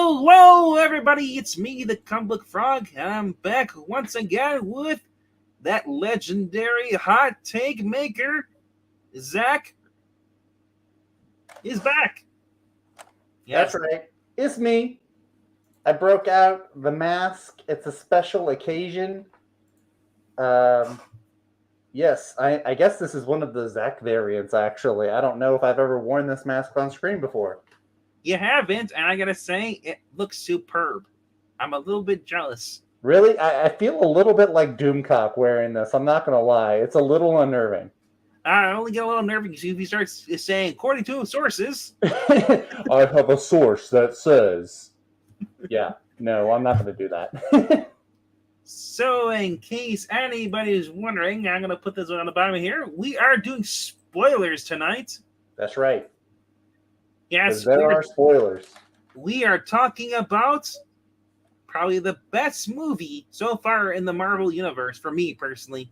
Hello, everybody. It's me, the Comic Frog, and I'm back once again with that legendary hot take maker. Zach is back. Yes. That's right. It's me. I broke out the mask. It's a special occasion. Yes, I guess this is one of the Zach variants, actually. I don't know if I've ever worn this mask on screen before. You haven't, and I gotta say, it looks superb. I'm a little bit jealous. Really? I feel a little bit like Doomcock wearing this. I'm not going to lie. It's a little unnerving. I only get a little nervous if he starts saying, according to sources. I have a source that says. Yeah, no, I'm not going to do that. So, in case anybody's wondering, I'm going to put this on the bottom here. We are doing spoilers tonight. That's right. Yes, there are spoilers. We are talking about probably the best movie so far in the Marvel universe for me personally.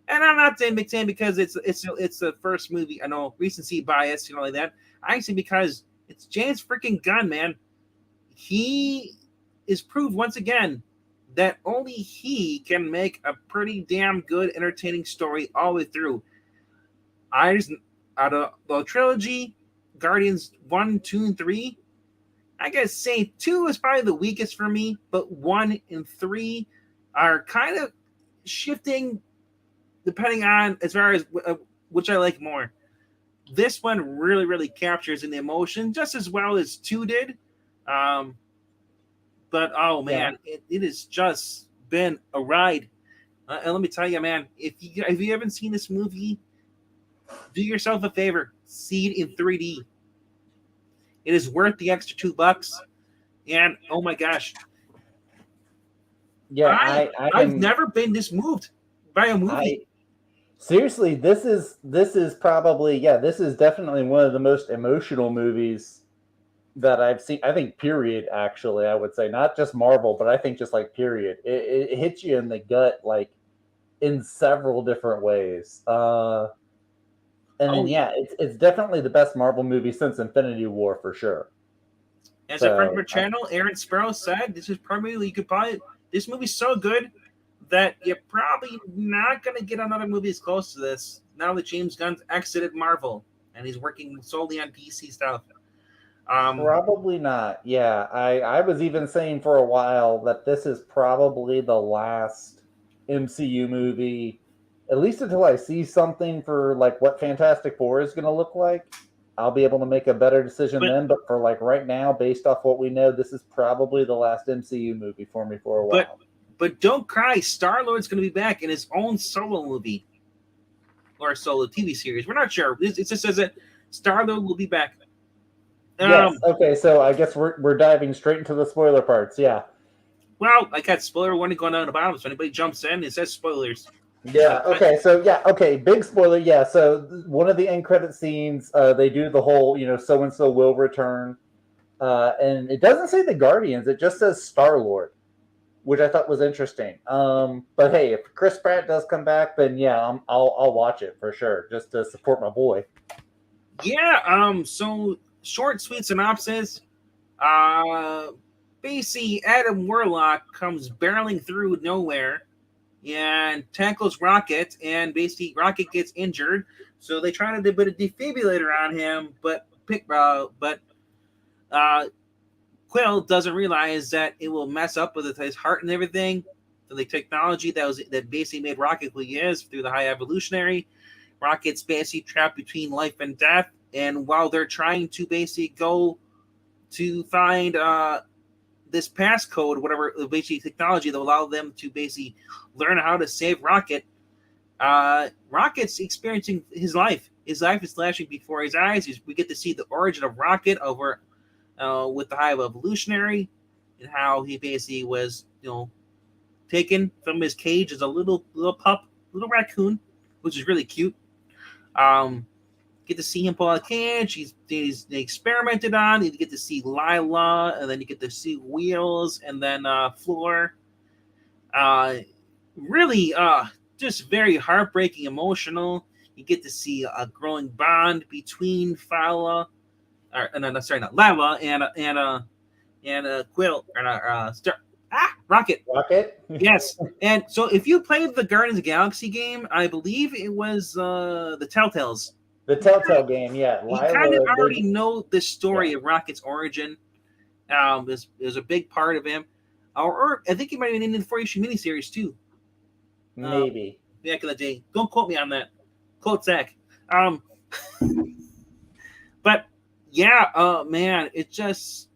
And I'm not saying because it's the first movie. I know recency bias, like that. I say because it's James freaking Gunn, man. He is proved once again that only he can make a pretty damn good, entertaining story all the way through. Out of the trilogy, Guardians 1, 2, and 3, I gotta say 2 is probably the weakest for me, but 1 and 3 are kind of shifting depending on as far as which I like more. This one really, really captures the emotion just as well as 2 did. But oh man, it has just been a ride. And let me tell you, man, if you haven't seen this movie, do yourself a favor, see it in 3D. It is worth the extra $2. And oh my gosh, yeah, I've never been this moved by a movie. Seriously, this is probably this is definitely one of the most emotional movies that I've seen. I think period. Actually, I would say not just Marvel, but I think just like period. It hits you in the gut like in several different ways. It's definitely the best Marvel movie since Infinity War for sure. As a friend of our channel, Aaron Sparrow said, this is probably this movie's so good that you're probably not going to get another movie as close to this now that James Gunn's exited Marvel and he's working solely on DC stuff. Probably not. Yeah, I was even saying for a while that this is probably the last MCU movie, at least until I see something for like what Fantastic Four is going to look like. I'll be able to make a better decision then. But for like right now, based off what we know, this is probably the last MCU movie for me for a while. But don't cry, Star-Lord's going to be back in his own solo movie or solo TV series. We're not sure. It just says that Star-Lord will be back. Yes. Okay. So I guess we're diving straight into the spoiler parts. Yeah. Well, I got spoiler warning going down the bottom. So anybody jumps in, it says spoilers. Yeah. Okay. Okay. Big spoiler. Yeah. So one of the end credit scenes, they do the whole, so and so will return, and it doesn't say the Guardians. It just says Star-Lord, which I thought was interesting. But hey, if Chris Pratt does come back, then yeah, I'll watch it for sure, just to support my boy. Yeah. So short, sweet synopsis. Basically, Adam Warlock comes barreling through nowhere and tackles Rocket, and basically Rocket gets injured. So they try to put a defibrillator on him, but Quill doesn't realize that it will mess up with his heart and everything. So the technology that basically made Rocket who he is through the high evolutionary. Rocket's basically trapped between life and death, and while they're trying to basically go to find this passcode, whatever basically technology that will allow them to basically learn how to save Rocket, Rocket's experiencing his life. His life is flashing before his eyes. We get to see the origin of Rocket over with the high evolutionary, and how he basically was, taken from his cage as a little pup, little raccoon, which is really cute. Get to see him pull out a cage. He's experimented on. You get to see Lila, and then you get to see Wheels, and then Floor. Really, just very heartbreaking, emotional. You get to see a growing bond between Lava and and Quill Rocket. Rocket. Yes, and so if you played the Guardians of the Galaxy game, I believe it was the Telltales. The Telltale game, yeah. You kind of Lila, already know the story of Rocket's origin. Is a big part of him. Or I think he might have been in the 4-issue miniseries too. maybe. Back in the day. Don't quote me on that. Quote Zach. But yeah, man, it just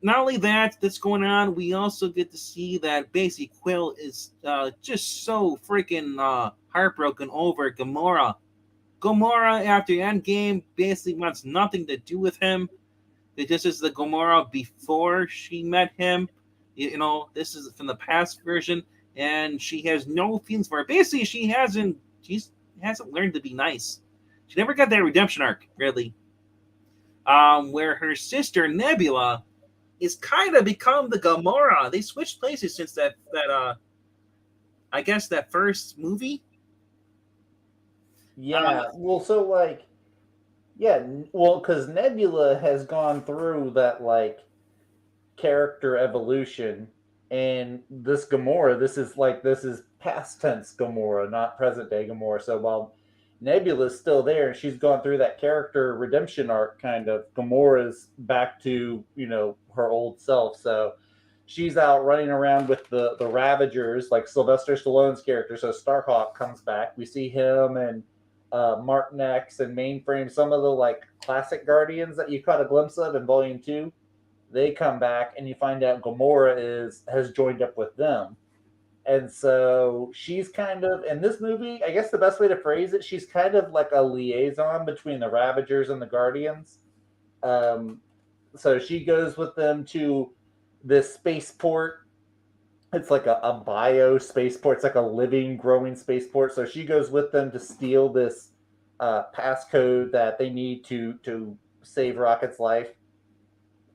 not only that's going on, we also get to see that basically Quill is just so freaking heartbroken over Gamora. Gamora, after Endgame, basically wants nothing to do with him. This is the Gamora before she met him. You know, this is from the past version, and she has no feelings for her. Basically, she hasn't learned to be nice. She never got that redemption arc, really. Where her sister Nebula is kind of become the Gamora. They switched places since that I guess that first movie. Yeah. Well, so like, yeah. Well, because Nebula has gone through that like character evolution, and this Gamora, this is past tense Gamora, not present day Gamora. So while Nebula's still there and she's gone through that character redemption arc, kind of, Gamora's back to, you know, her old self. So she's out running around with the Ravagers, like Sylvester Stallone's character. So Starhawk comes back. We see him and Martin X and Mainframe, some of the like classic Guardians that you caught a glimpse of in Volume 2. They come back and you find out Gamora has joined up with them. And so she's kind of, in this movie, I guess the best way to phrase it, she's kind of like a liaison between the Ravagers and the Guardians. So she goes with them to this spaceport. It's like a bio spaceport. It's like a living, growing spaceport. So she goes with them to steal this passcode that they need to save Rocket's life.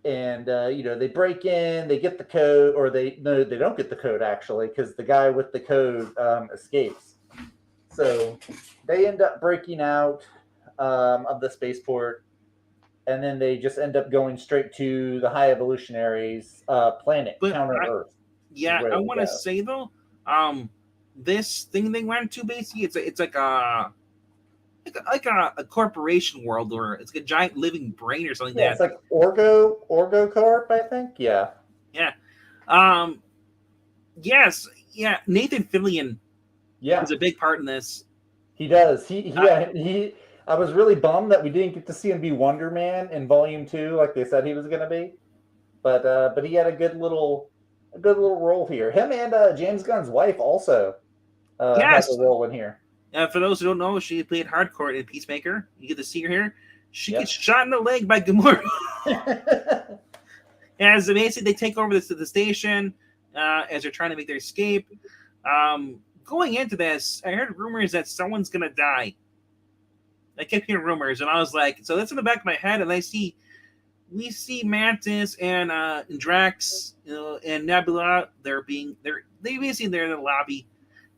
And you know, they break in, they get the code, or they don't get the code actually, because the guy with the code escapes. So they end up breaking out of the spaceport, and then they just end up going straight to the High Evolutionaries planet, Counter Earth. Yeah, I want to say though, this thing they went to basically, it's like a corporation world, or it's like a giant living brain or something. Yeah, it's like Orgo Corp, I think. Yeah. Yeah. Yes. Yeah. Nathan Fillion. Yeah. Is a big part in this. He does. He. I was really bummed that we didn't get to see him be Wonder Man in Volume 2, like they said he was going to be. But he had a good little role here. Him and James Gunn's wife also has a role in here. For those who don't know, she played Hardcore in Peacemaker. You get to see her here. She gets shot in the leg by Gamora. As basically they take over the station as they're trying to make their escape. Going into this, I heard rumors that someone's going to die. I kept hearing rumors, and I was like, so that's in the back of my head, and we see Mantis and Drax, and Nebula. They're in the lobby,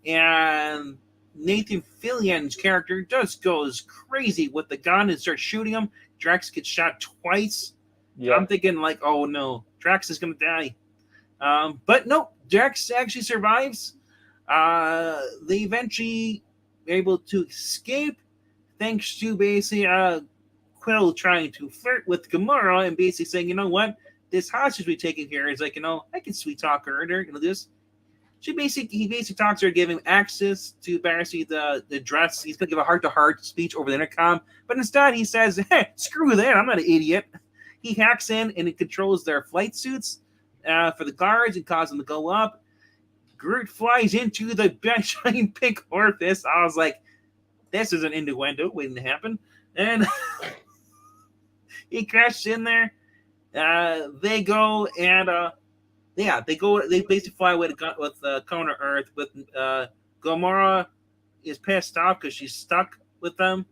and Nathan Fillion's character just goes crazy with the gun and starts shooting him. Drax gets shot twice. Yeah. I'm thinking like, oh no, Drax is gonna die. But no, Drax actually survives. They eventually are able to escape thanks to basically Quill trying to flirt with Gamora and basically saying, you know what, this hostage we taking here is like, I can sweet talk her, this. He basically talks to her, giving him access to basically the dress. He's gonna give a heart-to-heart speech over the intercom, but instead he says, "Hey, screw that! I'm not an idiot." He hacks in and it controls their flight suits for the guards and causes them to go up. Groot flies into the giant pink orifice. I was like, "This is an innuendo waiting to happen," and he crashes in there. They go and. They basically fly away with Counter Earth. With Gamora is pissed off because she's stuck with them.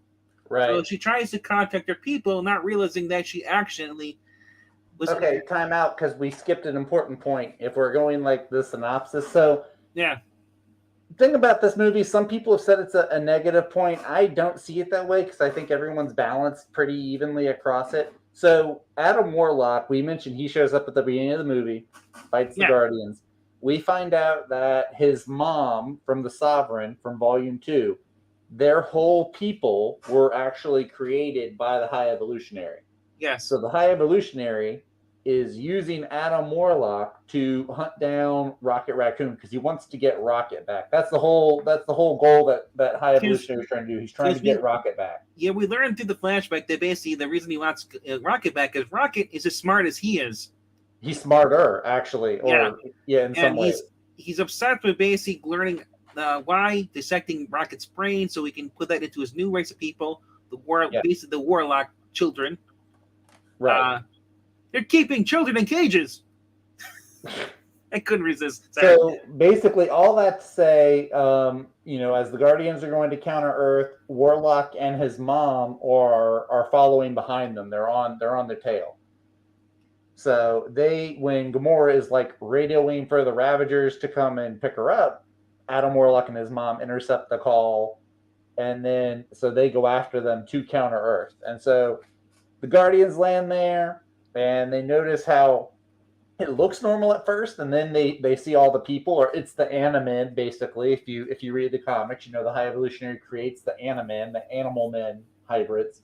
Right. So she tries to contact her people, not realizing that she accidentally was. Okay, time out because we skipped an important point. If we're going like the synopsis, so yeah. Thing about this movie, some people have said it's a negative point. I don't see it that way because I think everyone's balanced pretty evenly across it. So Adam Warlock, we mentioned he shows up at the beginning of the movie, fights the Guardians. We find out that his mom from the Sovereign from Volume 2, their whole people were actually created by the High Evolutionary. Yes. So the High Evolutionary is using Adam Warlock to hunt down Rocket Raccoon because he wants to get Rocket back. That's the whole goal that High Evolutionary is trying to do. He's trying to get Rocket back. Yeah, we learned through the flashback that basically the reason he wants Rocket back is Rocket is as smart as he is. He's smarter, actually. In some ways. He's obsessed with basically learning why, dissecting Rocket's brain so he can put that into his new race of people, basically the Warlock children. Right. They're keeping children in cages. I couldn't resist. Sorry. So basically, all that to say, as the Guardians are going to counter Earth, Warlock and his mom are following behind them. They're on their tail. So when Gamora is like radioing for the Ravagers to come and pick her up, Adam Warlock and his mom intercept the call, and then so they go after them to counter Earth. And so the Guardians land there, and they notice how it looks normal at first, and then they see all the people, or it's the Animen, basically. If you read the comics, the High Evolutionary creates the Animen, the animal men hybrids.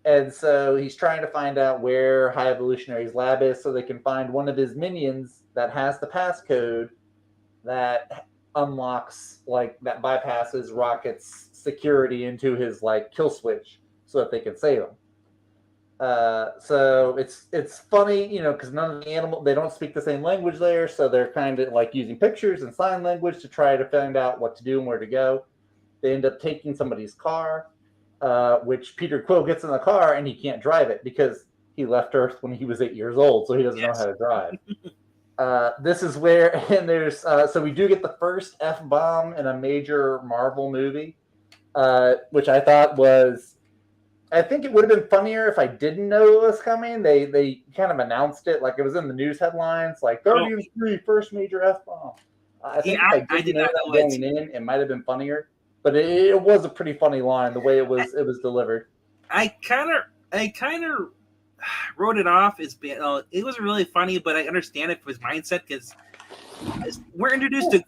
And so he's trying to find out where High Evolutionary's lab is so they can find one of his minions that has the passcode that unlocks, that bypasses Rocket's security into his, kill switch so that they can save him. So it's funny, because none of the they don't speak the same language there, so they're kind of using pictures and sign language to try to find out what to do and where to go. They end up taking somebody's car, which Peter Quill gets in the car and he can't drive it because he left Earth when he was 8 years old, so he doesn't know how to drive. This is where, and there's, so we do get the first F-bomb in a major Marvel movie, which I thought I think it would have been funnier if I didn't know it was coming. They kind of announced it, it was in the news headlines, Guardians 3, first major F-bomb. I think if I didn't know that going in, it might have been funnier. But it was a pretty funny line, the way it was delivered. I kind of wrote it off as being, it wasn't really funny, but I understand it for his mindset because we're introduced to,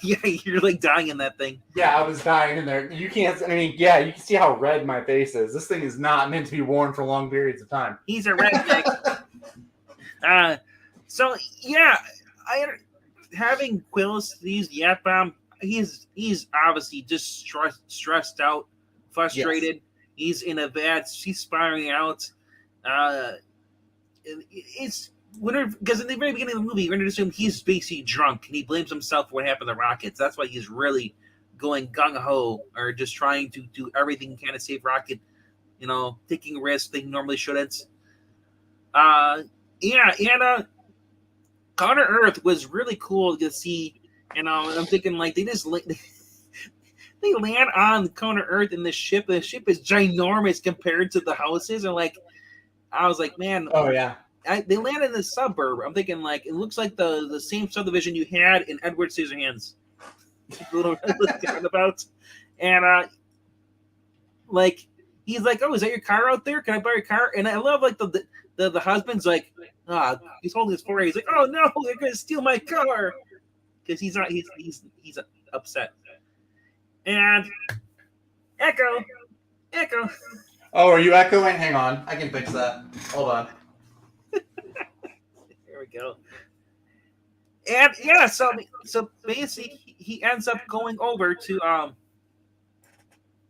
you're dying in that thing. Yeah, I was dying in there. You can't, you can see how red my face is. This thing is not meant to be worn for long periods of time. He's a redneck. Having Quill use the F-bomb, he's obviously just stressed out, frustrated. Yes. He's in a he's spiraling out. It's because in the very beginning of the movie, you're going to assume he's basically drunk and he blames himself for what happened to the Rockets. That's why he's really going gung ho or just trying to do everything he can to save Rocket. Taking risks they normally shouldn't. Counter Earth was really cool to see. I'm thinking they just they land on Counter Earth in the ship. The ship is ginormous compared to the houses, and I was like, man, oh yeah. They land in the suburb. I'm thinking it looks like the same subdivision you had in Edward Scissorhands. Little roundabout, and he's like, oh, is that your car out there? Can I buy your car? And I love the husband's he's holding his forehead. He's like, oh no, they're gonna steal my car. Because he's not, he's upset. And echo. Oh, are you echoing? Hang on, I can fix that. Hold on. There we go. And yeah, so basically he ends up going over to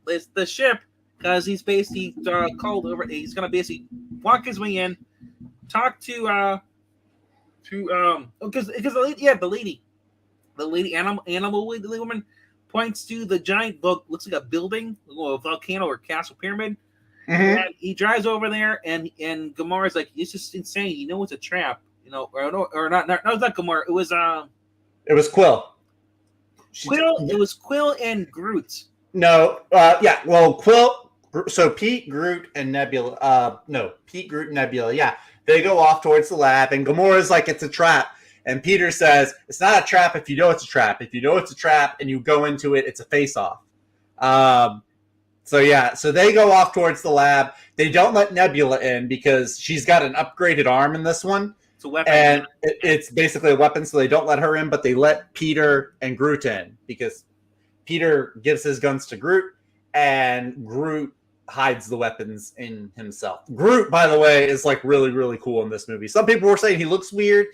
the ship because he's basically called over. He's gonna basically walk his way in, talk to because the lady animal woman points to the giant book, looks like a building, a volcano or castle pyramid. Mm-hmm. And he drives over there, and Gamora's like, "It's just insane. It's a trap. Or not. No, it's not Gamora. It was Quill. It was Quill and Groot. No, yeah. Well, Quill. So Pete, Groot, and Nebula. Pete, Groot, and Nebula. Yeah, they go off towards the lab, and Gamora's like, "It's a trap." And Peter says, it's not a trap if you know it's a trap. If you know it's a trap and you go into it, it's a face-off. So they go off towards the lab. They don't let Nebula in because she's got an upgraded arm in this one. It's a weapon. And it's basically a weapon, so they don't let her in, but they let Peter and Groot in because Peter gives his guns to Groot, and Groot hides the weapons in himself. Groot, by the way, is like really, really cool in this movie. Some people were saying he looks weird.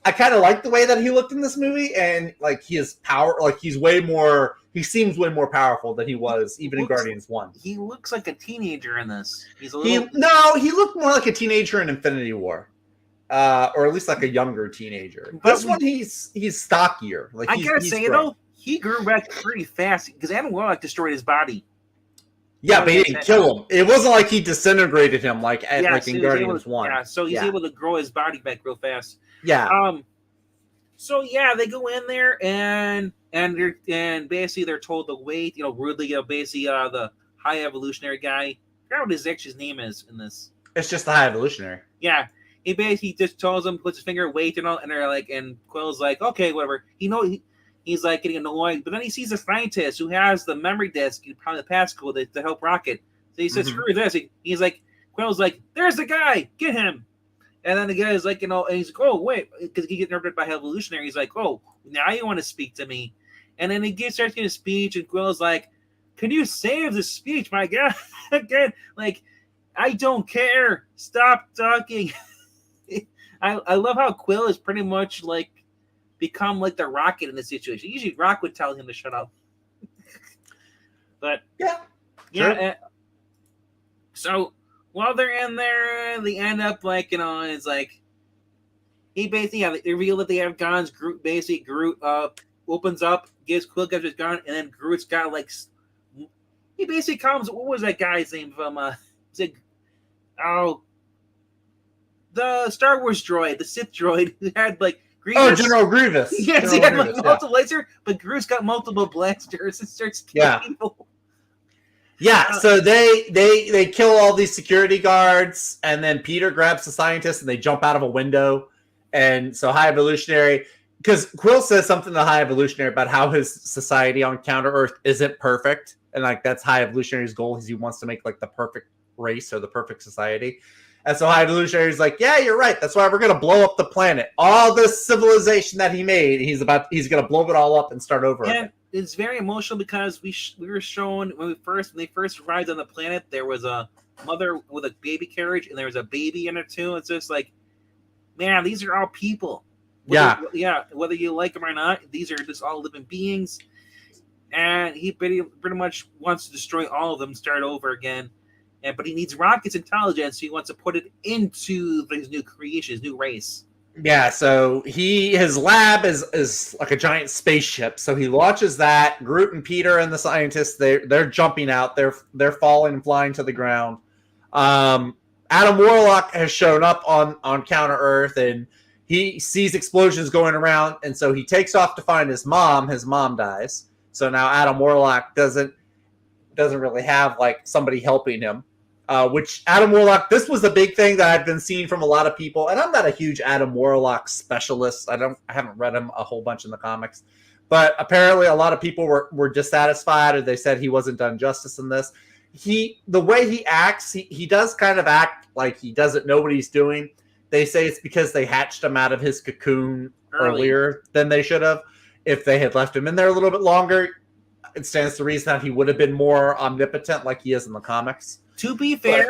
I kind of like the way that he looked in this movie, and like his power, like he seems way more powerful than he was even in Guardians 1. He looks like a teenager in this. He looked more like a teenager in Infinity War. Or at least like a younger teenager. But this one, he's stockier. Like I gotta say though, he grew back pretty fast because Adam Warlock destroyed his body. Yeah, but he didn't kill him. It wasn't like he didisintegrated him like in Guardians 1. Yeah, so he's able to grow his body back real fast. Yeah. So they go in there and basically they're told to wait. Rudely. Basically the High Evolutionary guy. I forgot what his name is in this. It's just the High Evolutionary. Yeah. He basically just tells them, puts his finger, wait, and they're like, and Quill's like, okay, whatever. He's like getting annoyed, but then he sees a scientist who has the memory disk, probably the passcode to help Rocket. So he says, screw this. He's like, Quill's like, there's the guy, get him. And then the guy's like, and he's like, oh, wait, because he gets nerved by Evolutionary. He's like, oh, now you want to speak to me. And then he starts getting a speech, and Quill's like, can you save the speech, my God? Again, like, I don't care. Stop talking. I love how Quill is pretty much like become like the Rocket in this situation. Usually Rock would tell him to shut up. But sure. So while they're in there, they end up like, it's like he basically they reveal that they have guns. Groot opens up, gives Quill his gun, and then Groot's got like he basically comes. What was that guy's name from the Star Wars droid, the Sith droid, who had like Grievous. Oh, General Grievous. Yes, he had like multiple lasers, but Groot's got multiple blasters and starts killing people. Yeah, so they kill all these security guards, and then Peter grabs the scientist, and they jump out of a window. And so High Evolutionary, because Quill says something to High Evolutionary about how his society on Counter Earth isn't perfect, and like that's High Evolutionary's goal, is he wants to make like the perfect race or the perfect society. And so High Evolutionary is like, yeah, you're right. That's why we're going to blow up the planet. All this civilization that he made, he's going to blow it all up and start over again. It's very emotional because we were shown when they first arrived on the planet, there was a mother with a baby carriage and there was a baby in it too. It's just like, man, these are all people. Whether you like them or not, these are just all living beings. And he pretty much wants to destroy all of them, start over again. But he needs Rocket's intelligence, so he wants to put it into his new creation, his new race. Yeah, so his lab is like a giant spaceship. So he launches that. Groot and Peter and the scientists, they're jumping out. They're falling and flying to the ground. Adam Warlock has shown up on Counter Earth, and he sees explosions going around, and so he takes off to find his mom. His mom dies. So now Adam Warlock doesn't really have like somebody helping him. Which Adam Warlock, this was a big thing that I've been seeing from a lot of people, and I'm not a huge Adam Warlock specialist. I haven't read him a whole bunch in the comics, but apparently a lot of people were dissatisfied, or they said he wasn't done justice in this. The way he acts, he does kind of act like he doesn't know what he's doing. They say it's because they hatched him out of his cocoon earlier than they should have. If they had left him in there a little bit longer, it stands to reason that he would have been more omnipotent like he is in the comics. To be fair,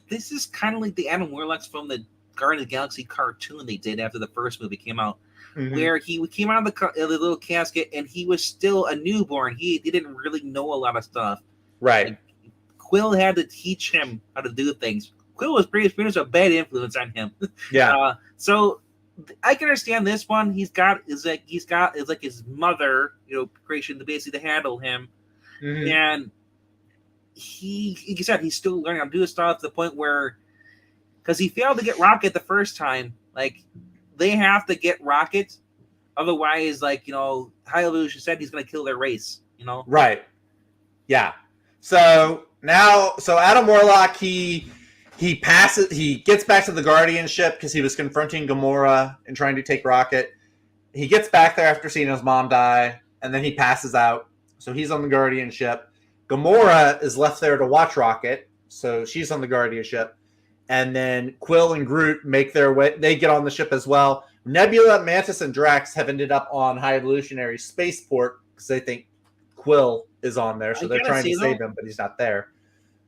this is kind of like the Adam Warlocks from the Guardians of the Galaxy cartoon they did after the first movie came out, where he came out of the little casket and he was still a newborn. He didn't really know a lot of stuff. Right. Like, Quill had to teach him how to do things. Quill was pretty much a bad influence on him. Yeah. So I can understand this one. He's like his mother, creation to basically to handle him, and he said he's still learning how to do this stuff to the point where, because he failed to get Rocket the first time, like they have to get Rocket, otherwise, like High Evolution said he's going to kill their race. Right. Yeah. So Adam Warlock he gets back to the Guardian ship because he was confronting Gamora and trying to take Rocket. He gets back there after seeing his mom die, and then he passes out. So he's on the Guardian ship. Gamora is left there to watch Rocket, so she's on the Guardian ship. And then Quill and Groot make their way. They get on the ship as well. Nebula, Mantis, and Drax have ended up on High Evolutionary Spaceport because they think Quill is on there, so they're trying to save him, but he's not there.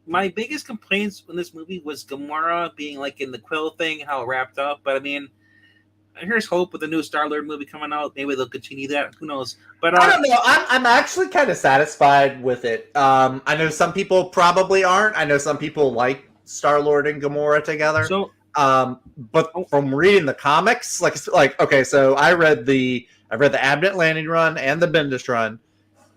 My biggest complaints in this movie was Gamora being like in the Quill thing, how it wrapped up. But I mean, here's hope with the new Star-Lord movie coming out. Maybe they'll continue that. Who knows? But I don't know. I'm actually kind of satisfied with it. I know some people probably aren't. I know some people like Star-Lord and Gamora together. So, but from reading the comics, like okay, so I read the Abnett Landing run and the Bendis run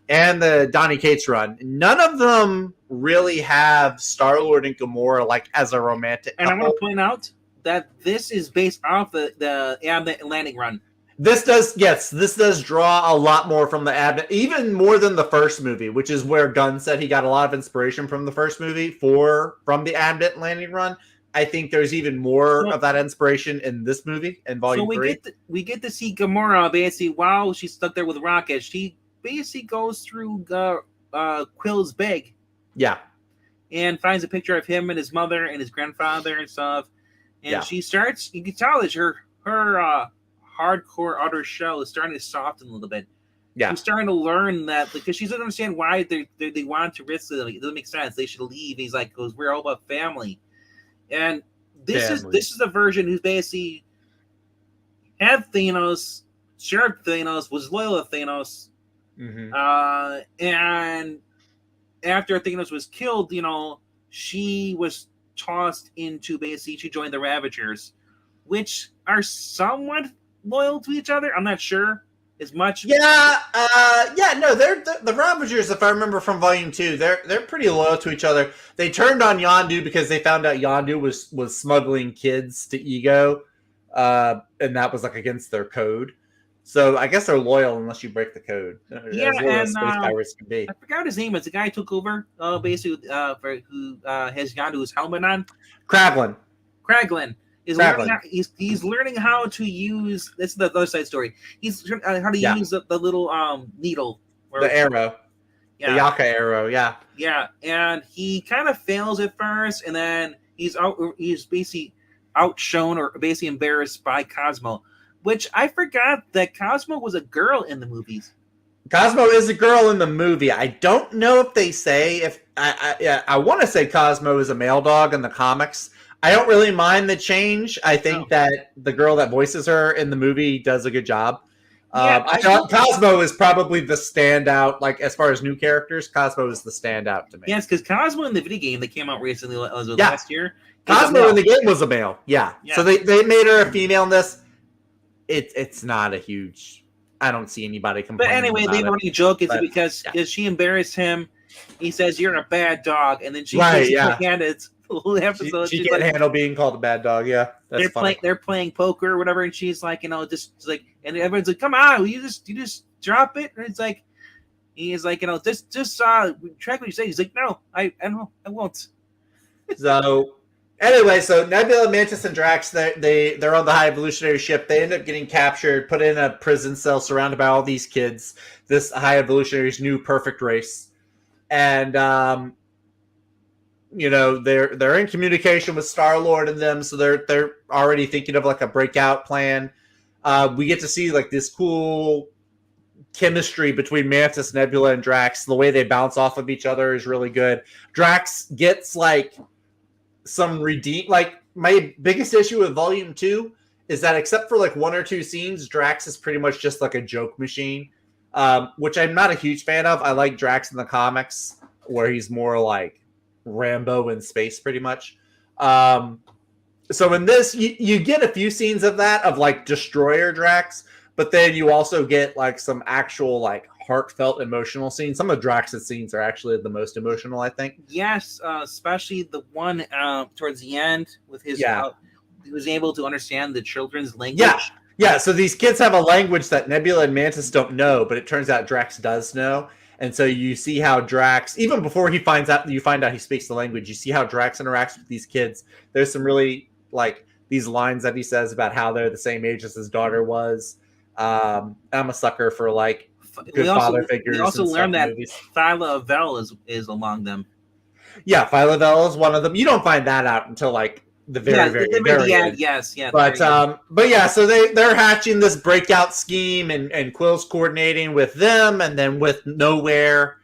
and the Donny Cates run. None of them really have Star-Lord and Gamora like as a romantic couple. And I want to point out that this is based off the Abnett Landing run. This does draw a lot more from the Abnett, even more than the first movie, which is where Gunn said he got a lot of inspiration from the first movie from the Abnett Landing run. I think there's even more of that inspiration in this movie in Volume 3. We get to see Gamora basically while she's stuck there with Rocket. She basically goes through Quill's bag. Yeah. And finds a picture of him and his mother and his grandfather and stuff. And she starts, you can tell that her hardcore outer shell is starting to soften a little bit. Yeah. She's starting to learn that because she doesn't understand why they want to risk it. It doesn't make sense. They should leave. He's like, goes, we're all about family. And this is a version who's basically had Thanos, shared Thanos, was loyal to Thanos. Mm-hmm. And after Thanos was killed, she was tossed into basically to join the Ravagers, which are somewhat loyal to each other. I'm not sure as much. They're the Ravagers, if I remember from Volume 2, they're pretty loyal to each other. They turned on Yondu because they found out Yondu was smuggling kids to Ego, and that was like against their code. So I guess they're loyal unless you break the code. Yeah, as space pirates can be. I forgot his name. It's the guy who took over, basically, who has Yondu's helmet on. Kraglin is he's learning how to use. This is the other side story. He's learning how to use the little needle, the arrow, the Yaka arrow. Yeah, and he kind of fails at first, and then he's basically outshone or basically embarrassed by Cosmo. Which I forgot that Cosmo was a girl in the movies. Cosmo is a girl in the movie. I don't know if they say if I want to say Cosmo is a male dog in the comics. I don't really mind the change. I think that the girl that voices her in the movie does a good job. I thought Cosmo is probably the standout. Like as far as new characters, Cosmo is the standout to me. Yes, because Cosmo in the video game that came out recently last year. Cosmo in the game was a male. Yeah. So they made her a female in this. It's not a huge. I don't see anybody complaining. But anyway, the running joke is because she embarrassed him. He says you're a bad dog, and then she can't. It's whole episode. She can't handle being called a bad dog. Yeah, that's funny. They're playing poker or whatever, and she's like, just like, and everyone's like, come on, you just drop it, and it's like, he's like, just track what you say. He's like, no, I won't. So. Anyway, so Nebula, Mantis, and Drax, they're on the High Evolutionary ship. They end up getting captured, put in a prison cell, surrounded by all these kids. This High Evolutionary's new perfect race, and they're in communication with Star-Lord and them, so they're already thinking of like a breakout plan. We get to see like this cool chemistry between Mantis, Nebula, and Drax. The way they bounce off of each other is really good. Drax gets like some my biggest issue with Volume 2 is that except for like one or two scenes, Drax is pretty much just like a joke machine, which I'm not a huge fan of. I like Drax in the comics where he's more like Rambo in space pretty much. So in this, you get a few scenes of that, of like Destroyer Drax, but then you also get like some actual like heartfelt emotional scenes. Some of Drax's scenes are actually the most emotional, I think. Yes, especially the one towards the end with his he was able to understand the children's language. Yeah, so these kids have a language that Nebula and Mantis don't know, but it turns out Drax does know. And so you see how Drax, even before you find out he speaks the language, you see how Drax interacts with these kids. There's some really like these lines that he says about how they're the same age as his daughter was. I'm a sucker for like good father figures. We also learned that movies. Thyla Vel is among them. Yeah, Thyla Vel is one of them. You don't find that out until like the very end. Yes, yeah. But yeah, so they're hatching this breakout scheme, and Quill's coordinating with them, and then with Nowhere,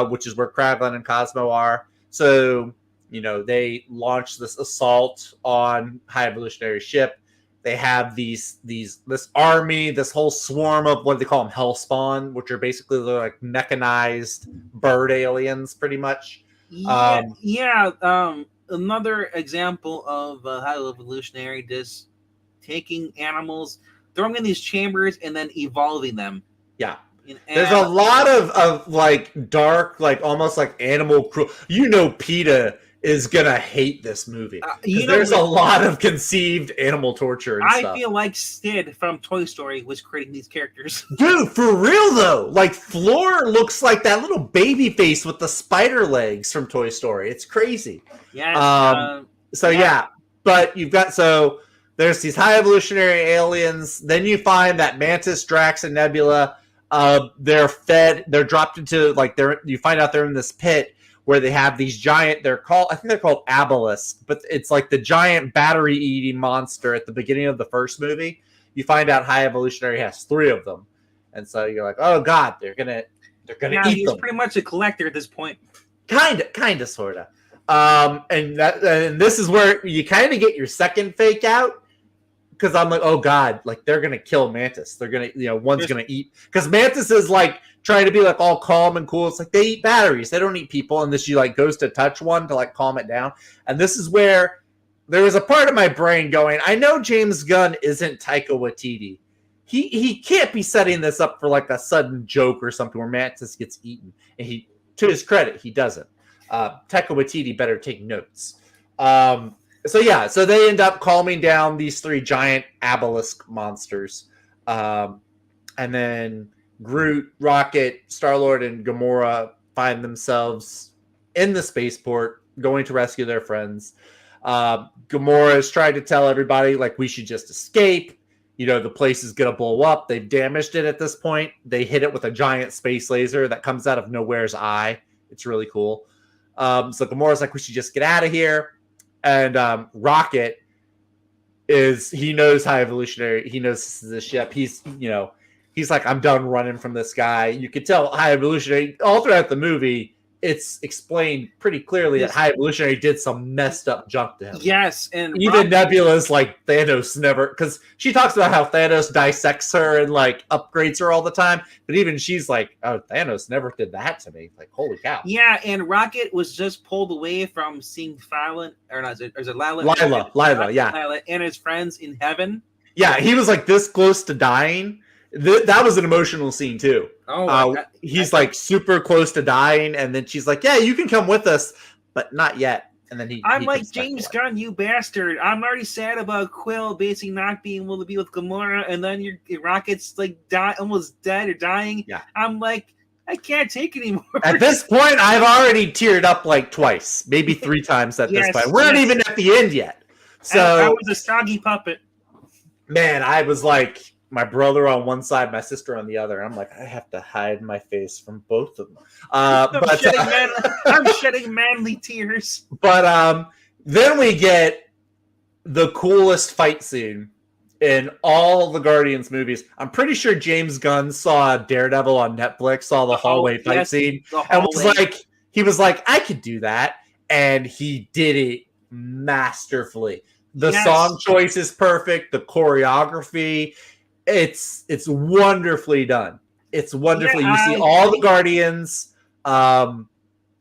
which is where Kraglin and Cosmo are. So they launch this assault on High Evolutionary ship. They have this army, this whole swarm of what they call them, Hellspawn, which are basically like mechanized bird aliens, pretty much. Another example of High Evolutionary just taking animals, throwing in these chambers, and then evolving them. Yeah. There's a lot of like dark, like almost like animal cruel. PETA is gonna hate this movie. There's a lot of conceived animal torture and stuff. I feel like Sid from Toy Story was creating these characters. Dude, for real though. Like Floor looks like that little baby face with the spider legs from Toy Story. It's crazy. Yeah. But there's these High Evolutionary aliens. Then you find that Mantis, Drax, and Nebula, they're dropped into you find out they're in this pit where they have these giant, I think they're called Obelisk, but it's like the giant battery-eating monster at the beginning of the first movie. You find out High Evolutionary has 3 of them. And so you're like, oh God, they're gonna eat them. He's pretty much a collector at this point. Kinda, sorta. And this is where you kind of get your second fake out. Because I'm like, oh God, like they're gonna kill Mantis. They're gonna, one's gonna eat. Because Mantis is like trying to be like all calm and cool. It's like they eat batteries. They don't eat people. And she like goes to touch one to like calm it down. And this is where there was a part of my brain going, I know James Gunn isn't Taika Waititi. He can't be setting this up for like a sudden joke or something where Mantis gets eaten. And to his credit, he doesn't. Taika Waititi better take notes. So they end up calming down these 3 giant obelisk monsters. And then Groot, Rocket, Star-Lord, and Gamora find themselves in the spaceport going to rescue their friends. Gamora has tried to tell everybody, like, we should just escape. The place is going to blow up. They've damaged it at this point. They hit it with a giant space laser that comes out of Nowhere's eye. It's really cool. So Gamora's like, we should just get out of here. And Rocket he knows High Evolutionary. He knows this is a ship. He's like, I'm done running from this guy. You could tell High Evolutionary, all throughout the movie, it's explained pretty clearly that High Evolutionary did some messed up junk to him. Yes, and even Nebula's like, Thanos never, because she talks about how Thanos dissects her and like upgrades her all the time, but even she's like, oh, Thanos never did that to me. Like, holy cow. Yeah, and Rocket was just pulled away from seeing Lila, Lila, and his friends in heaven. Yeah, he was like this close to dying. That was an emotional scene too. He's like super close to dying, and then she's like, "Yeah, you can come with us, but not yet." And then I'm like, James Gunn, you bastard! I'm already sad about Quill basically not being able to be with Gamora, and then your Rocket's like almost dead or dying. Yeah, I'm like, I can't take it anymore. At this point, I've already teared up like twice, maybe 3 times at this point. We're not even at the end yet. So I was a soggy puppet. Man, I was like, my brother on one side, my sister on the other. I'm like, I have to hide my face from both of them. I'm shedding manly tears. But then we get the coolest fight scene in all the Guardians movies. I'm pretty sure James Gunn saw Daredevil on Netflix, saw the hallway fight scene, and he was like, I could do that. And he did it masterfully. The song choice is perfect. The choreography, it's wonderfully done. It's wonderfully. You see all the Guardians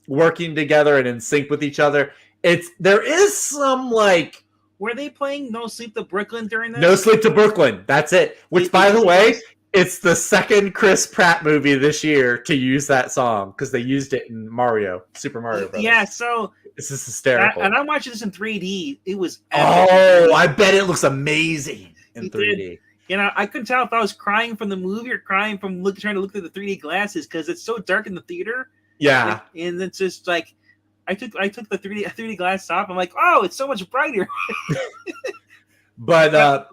working together and in sync with each other. There is some like. Were they playing No Sleep to Brooklyn during that? No Sleep to Brooklyn. That's it. Which, by the way, it's the second Chris Pratt movie this year to use that song because they used it in Super Mario Bros. Yeah, so this is hysterical. And I'm watching this in 3D. It was epic. Oh, I bet it looks amazing in 3D. I couldn't tell if I was crying from the movie or crying from trying to look through the 3D glasses because it's so dark in the theater. Yeah, and it's just like. I took the 3D glass off. I'm like, oh, it's so much brighter. but oh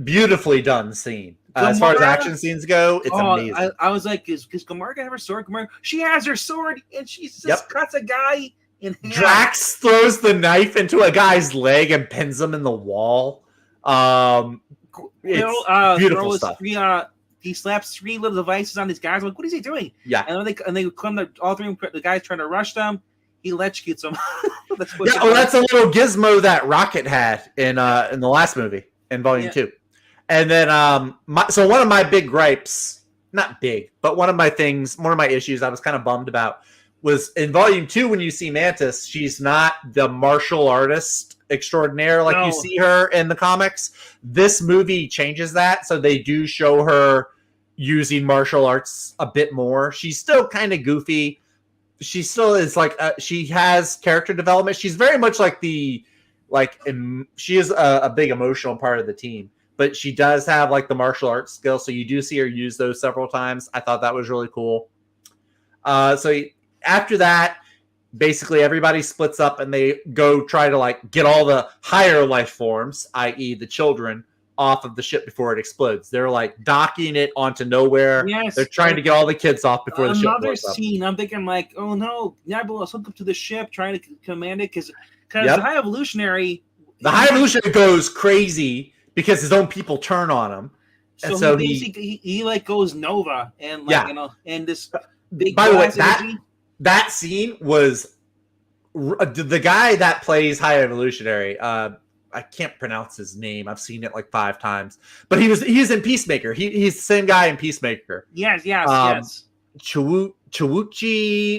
beautifully done scene. As far as action scenes go, it's amazing. I was like, is Gamora gonna have her sword? Gamora, she has her sword, and she just cuts a guy in half. Drax throws the knife into a guy's leg and pins him in the wall. It's beautiful stuff. He slaps 3 little devices on these guys. I'm like, what is he doing? Yeah. And they come to all 3 of the guys trying to rush them. He electrocutes them. That's a little gizmo that Rocket had in the last movie in Volume 2. And then so one of my big gripes, not big, but one of my issues I was kind of bummed about was in Volume 2 when you see Mantis, she's not the martial artist extraordinaire like you see her in the comics. This movie changes that, so they do show her using martial arts a bit more. She's still kind of goofy. She still is like she has character development. She's very much like she is a big emotional part of the team, but she does have like the martial arts skill, so you do see her use those several times. I thought that was really cool. So after that, basically everybody splits up and they go try to like get all the higher life forms, i.e. the children, off of the ship before it explodes. They're like docking it onto nowhere. Yes, they're trying to get all the kids off before the ship blows up. Another scene, I'm thinking like, oh no, Nebula's hooked up to the ship trying to command it because the High Evolutionary goes crazy because his own people turn on him. And so he like goes Nova and and this big. By the way, that scene was the guy that plays High Evolutionary. I can't pronounce his name. I've seen it like 5 times, but he's in Peacemaker. He's the same guy in Peacemaker. Yes. Chiwuchi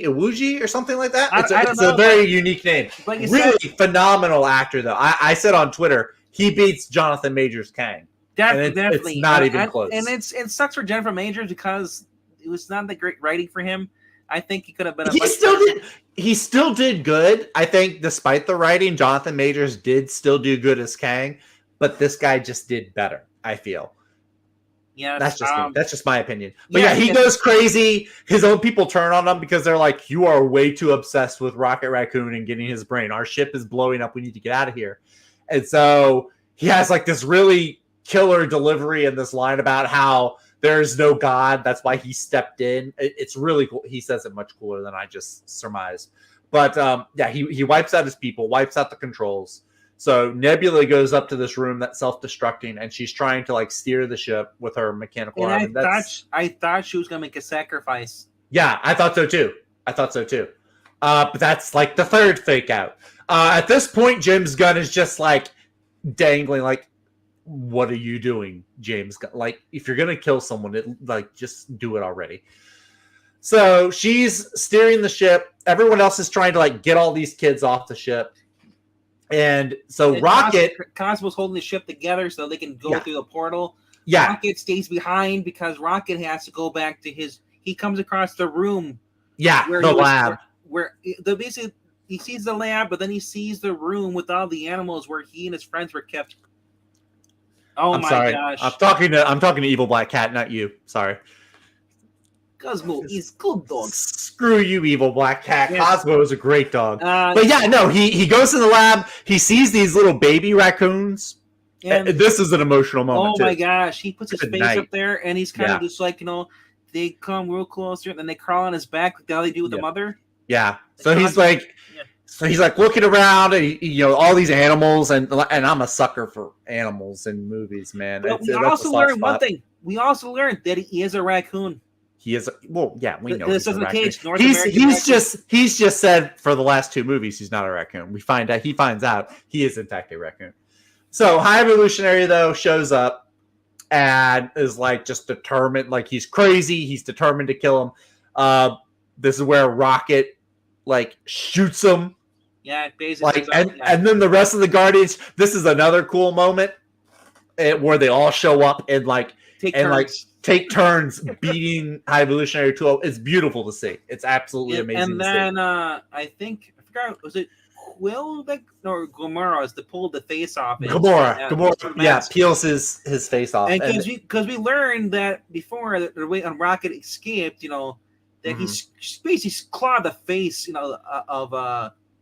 Iwuji or something like that. It's a very unique name. Really phenomenal actor, though. I said on Twitter he beats Jonathan Majors Kang. Definitely, it's not even close. And it sucks for Jennifer Majors because it was not the great writing for him. I think he could have been. He still did good. I think, despite the writing, Jonathan Majors did still do good as Kang, but this guy just did better. I feel. Yeah, that's just my opinion. But he goes crazy. His own people turn on him because they're like, "You are way too obsessed with Rocket Raccoon and getting his brain. Our ship is blowing up. We need to get out of here." And so he has like this really killer delivery in this line about how there's no God. That's why he stepped in. It's really cool. He says it much cooler than I just surmised. But he wipes out his people, wipes out the controls. So Nebula goes up to this room that's self-destructing, and she's trying to like steer the ship with her mechanical arm. I thought she was gonna make a sacrifice. Yeah, I thought so too. But that's like the third fake out. At this point, James Gunn is just like dangling, like, what are you doing, James? Like, if you're gonna kill someone, just do it already. So she's steering the ship. Everyone else is trying to like get all these kids off the ship, and so Rocket Cosmo's holding the ship together so they can go through the portal. Yeah, Rocket stays behind because Rocket has to go back to his. He comes across the room. Yeah, the lab where basically he sees the lab, but then he sees the room with all the animals where he and his friends were kept. Oh my gosh! I'm talking to Evil Black Cat, not you. Sorry. Cosmo is good dog. Screw you, Evil Black Cat. Yes. Cosmo is a great dog. But he goes in the lab. He sees these little baby raccoons. And this is an emotional moment. Oh my gosh! He puts his face up there, and he's kind of just like they come real closer, and then they crawl on his back like how they do with the mother. Yeah. So he's like. So he's like looking around, and all these animals, and I'm a sucker for animals in movies, man. But we also learned one thing. We also learned that he is a raccoon. He is. We know this isn't the case. He's just said for the last 2 movies he's not a raccoon. He finds out he is in fact a raccoon. So High Evolutionary though shows up and is like just determined, like he's crazy. He's determined to kill him. This is where Rocket like shoots him. Yeah, basically. And then the rest of the Guardians. This is another cool moment where they all show up and take turns beating High Evolutionary 2. It's beautiful to see. It's absolutely amazing. And then I forgot, was it Quill or Gamora is to pull the face off? Gamora, peels his face off. And because we learned that before the way on Rocket escaped, that he basically clawed the face,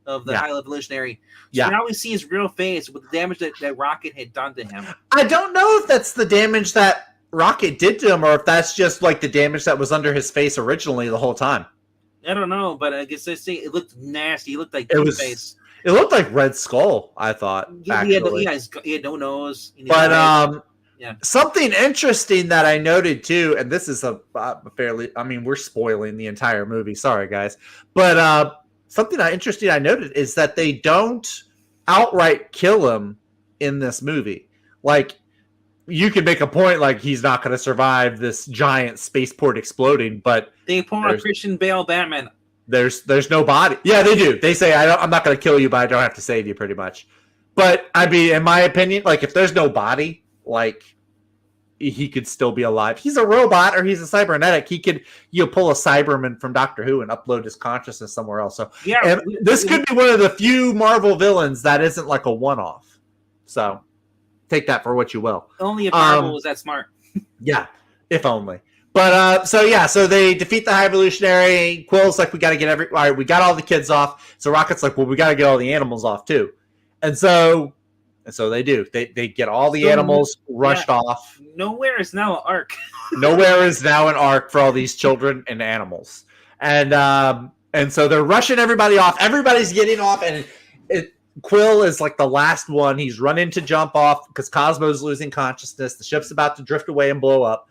of the High Evolutionary. So now we see his real face with the damage that Rocket had done to him. I don't know if that's the damage that Rocket did to him, or if that's just like the damage that was under his face originally the whole time. I don't know, but I guess they say it looked nasty. It looked like Two-Face. It looked like Red Skull, I thought. He had no nose. But something interesting that I noted too, and this is a fairly, I mean, we're spoiling the entire movie. Sorry, guys. But something interesting I noted is that they don't outright kill him in this movie. Like, you could make a point like he's not going to survive this giant spaceport exploding, but they pull out Christian Bale Batman. There's no body. Yeah, they do. They say I'm not going to kill you, but I don't have to save you, pretty much. But I mean, in my opinion, like if there's no body, like he could still be alive. He's a robot or he's a cybernetic. He could pull a Cyberman from Doctor Who and upload his consciousness somewhere else. So yeah, this could be one of the few Marvel villains that isn't like a one-off. So take that for what you will. Only if Marvel was that smart. Yeah, if only. But so they defeat the High Evolutionary. Quill's like, we got to get all right, we got all the kids off. So Rocket's like, well, we got to get all the animals off too. And so they do. They get all the animals rushed off. Nowhere is now an arc. Nowhere is now an arc for all these children and animals. And so they're rushing everybody off. Everybody's getting off, and Quill is like the last one. He's running to jump off because Cosmo's losing consciousness. The ship's about to drift away and blow up.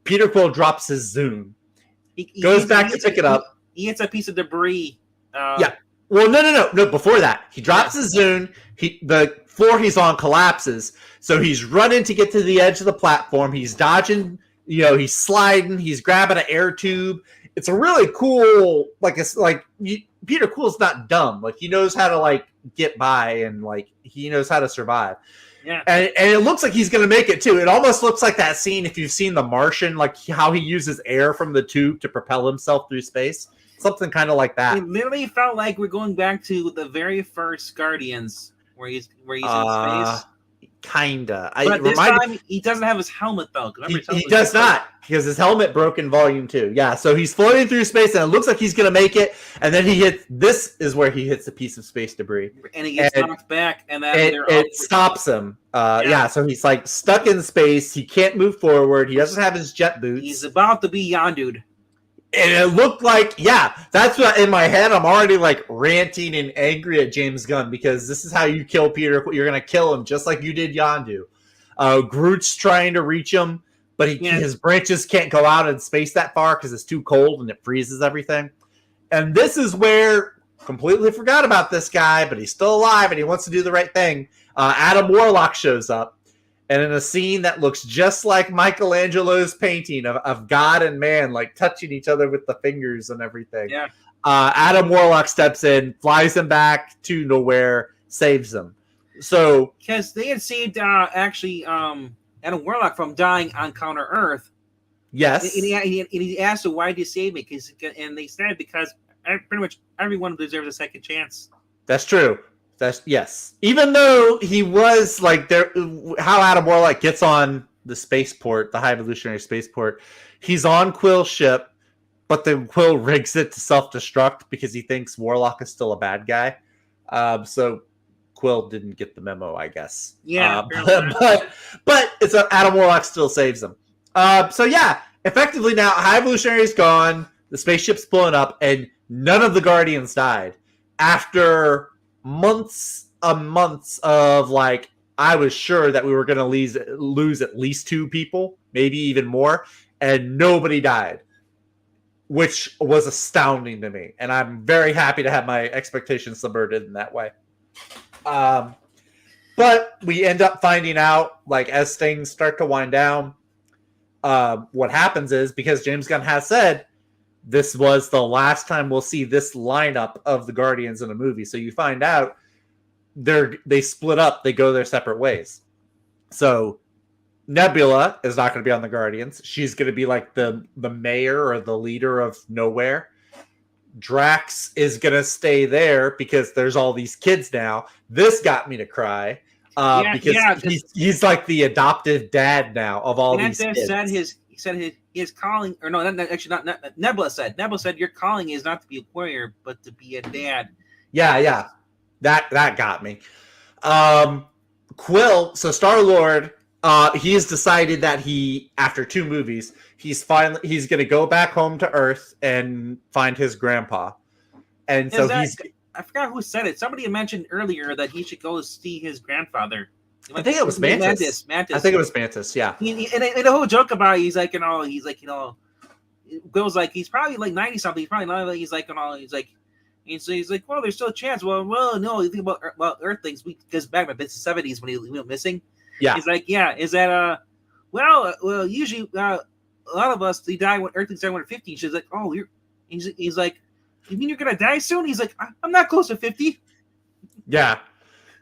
Peter Quill drops his Zune. He goes back to pick it up. He hits a piece of debris. Yeah. Well, no. Before that, he drops his Zune. The floor he's on collapses. So he's running to get to the edge of the platform. He's dodging. He's sliding. He's grabbing an air tube. It's a really cool. Peter Quill's not dumb. Like he knows how to like get by and like he knows how to survive. Yeah, and it looks like he's going to make it too. It almost looks like that scene if you've seen The Martian, like how he uses air from the tube to propel himself through space. Something kind of like that. It literally felt like we're going back to the very first Guardians, where he's in space. Kinda. But this time he doesn't have his helmet though. He does not, because his helmet broke in Volume 2. Yeah, so he's floating through space, and it looks like he's going to make it. And then this is where he hits a piece of space debris, and he gets knocked back, and then it stops him. So he's like stuck in space. He can't move forward. He doesn't have his jet boots. He's about to be Yondu'd. And it looked like, that's what in my head. I'm already like ranting and angry at James Gunn because this is how you kill Peter. You're going to kill him just like you did Yondu. Groot's trying to reach him, but his branches can't go out in space that far because it's too cold and it freezes everything. And this is where completely forgot about this guy, but he's still alive and he wants to do the right thing. Adam Warlock shows up. And in a scene that looks just like Michelangelo's painting of God and man, like touching each other with the fingers and everything. Yeah. Adam Warlock steps in, flies him back to nowhere, saves him. So because they had saved Adam Warlock from dying on Counter Earth. Yes. And he asked him, why did you save me? And they said because pretty much everyone deserves a second chance. That's true. Yes. Even though he was like how Adam Warlock gets on the spaceport, the High Evolutionary spaceport, he's on Quill's ship, but then Quill rigs it to self-destruct because he thinks Warlock is still a bad guy. So Quill didn't get the memo, I guess. Yeah. But it's Adam Warlock still saves him. Effectively now High Evolutionary is gone, the spaceship's blown up, and none of the Guardians died. After months of like, I was sure that we were going to lose at least 2 people, maybe even more, and nobody died, which was astounding to me. And I'm very happy to have my expectations subverted in that way. But we end up finding out, like, as things start to wind down, what happens is, because James Gunn has said, this was the last time we'll see this lineup of the Guardians in a movie. So you find out they split up. They go their separate ways. So Nebula is not going to be on the Guardians. She's going to be like the mayor or the leader of nowhere. Drax is going to stay there because there's all these kids now. This got me to cry because he's like the adoptive dad now of all these kids. He said his calling, or no, not Nebula said. Nebula said your calling is not to be a warrior, but to be a dad. Yeah. That got me. Quill, so Star-Lord he has decided that after 2 movies, he's going to go back home to Earth and find his grandpa. And so I forgot who said it. Somebody mentioned earlier that he should go see his grandfather. I think it was Mantis. Mantis. I think it was Mantis. Yeah. And the whole joke about it, he's like, Will's like, he's probably like 90 something. He's probably not. He's like, and so he's like, well, there's still a chance. Well, no. You think about Earth things because back in the 70s when he went missing. Yeah. He's like, yeah. Is that well, usually a lot of us they die when Earthlings die when they're 50. She's like, oh, he's like, you mean you're gonna die soon? He's like, I'm not close to 50. Yeah.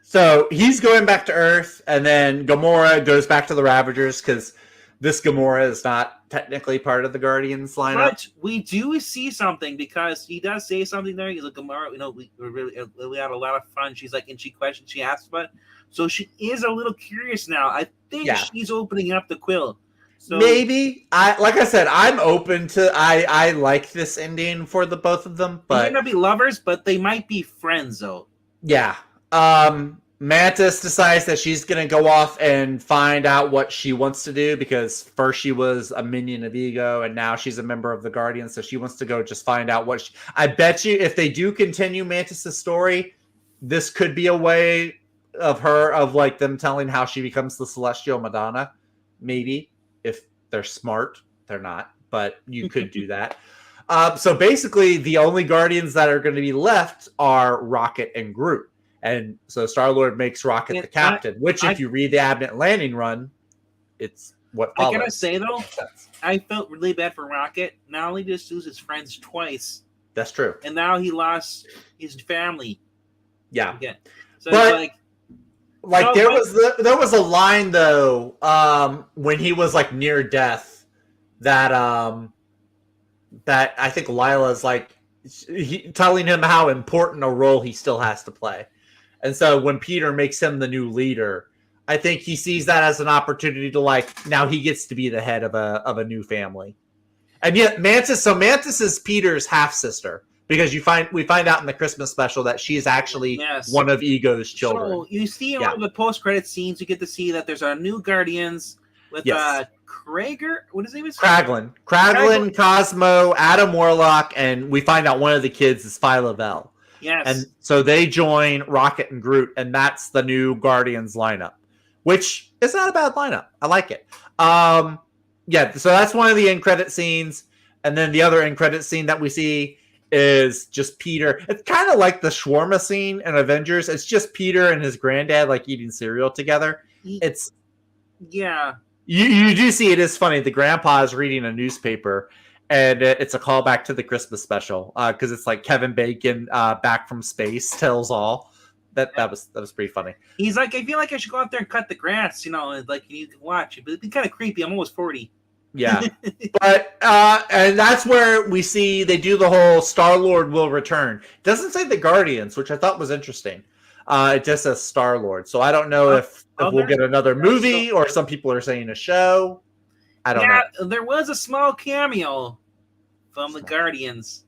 So he's going back to Earth, and then Gamora goes back to the Ravagers because this Gamora is not technically part of the Guardians lineup. But we do see something because he does say something there. He's like, Gamora, we had a lot of fun. She's like, and she asked about it. So she is a little curious now. I think she's opening up the Quill. So maybe like I said, I'm open to. I like this ending for the both of them, but they might not be lovers, but they might be friends though. Yeah. Mantis decides that she's gonna go off and find out what she wants to do because first she was a minion of Ego and now she's a member of the Guardians, so she wants to go just find out what. I bet you if they do continue Mantis' story, this could be a way of like them telling how she becomes the Celestial Madonna. Maybe if they're smart, they're not, but you could do that. So basically, the only Guardians that are going to be left are Rocket and Groot. And so Star-Lord makes Rocket the captain, which if you read the Abnett Landing run, it's what follows. I gotta say, though, I felt really bad for Rocket. Not only did he lose his friends twice. That's true. And now he lost his family. Yeah. Again. So but, there was a line, though, when he was, like, near death that I think Lila's, like, telling him how important a role he still has to play. And so when Peter makes him the new leader, I think he sees that as an opportunity to like, now he gets to be the head of a new family. And yet Mantis is Peter's half sister because we find out in the Christmas special that she is actually one of Ego's children. So you see in one of the post-credit scenes, you get to see that there's a new Guardians with Krager, what his name is? Kraglin, Cosmo, Adam Warlock, and we find out one of the kids is Phyla-Vell. Yes. And so they join Rocket and Groot, and that's the new Guardians lineup, which is not a bad lineup. I like it. So that's one of the end credit scenes. And then the other end credit scene that we see is just Peter. It's kind of like the shawarma scene in Avengers. It's just Peter and his granddad like eating cereal together. It's You do see it is funny. The grandpa is reading a newspaper, and it's a callback to the Christmas special because it's like Kevin Bacon back from space tells all. That was pretty funny. He's like, I feel like I should go out there and cut the grass, and like you can watch it, but it'd be kind of creepy. I'm almost 40. Yeah, but and that's where we see they do the whole Star-Lord will return. It doesn't say the Guardians, which I thought was interesting. It just says Star-Lord. So I don't know if we'll get another movie or some people are saying a show. I don't know. There was a small cameo from the Guardians.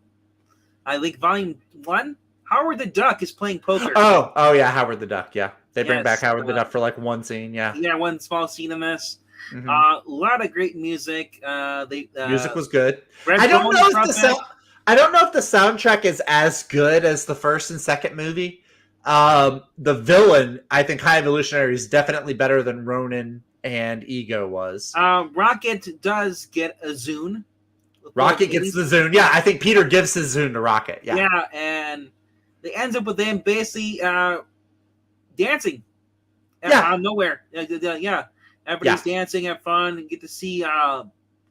I think Volume 1. Howard the Duck is playing poker. Oh yeah, Howard the Duck. Yeah, they bring back Howard the Duck for like one scene. Yeah, one small scene in this. Mm-hmm. A lot of great music. Music was good. I don't know if the soundtrack is as good as the first and second movie. The villain, I think High Evolutionary is definitely better than Ronan and Ego was. Rocket does get a Zune. Rocket gets the Zune. Yeah, I think Peter gives his Zune to Rocket. Yeah, and it ends up with them basically dancing out of nowhere. Everybody's dancing, have fun, and get to see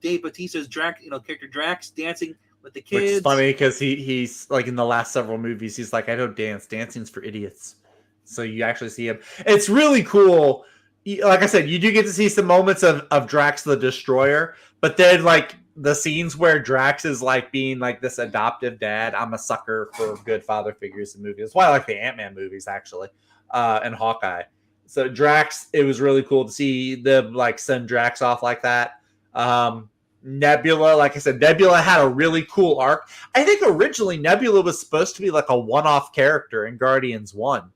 Dave Bautista's character Drax dancing with the kids. Which is funny because he's like in the last several movies, he's like, I don't dance. Dancing's for idiots. So you actually see him. It's really cool. Like I said, you do get to see some moments of Drax the Destroyer, but then like the scenes where Drax is like being like this adoptive dad. I'm a sucker for good father figures in movies. That's why I like the Ant-Man movies actually, and Hawkeye. So Drax, it was really cool to see them like send Drax off like that. Nebula, like I said, Nebula had a really cool arc. I think originally Nebula was supposed to be like a one-off character in Guardians 1.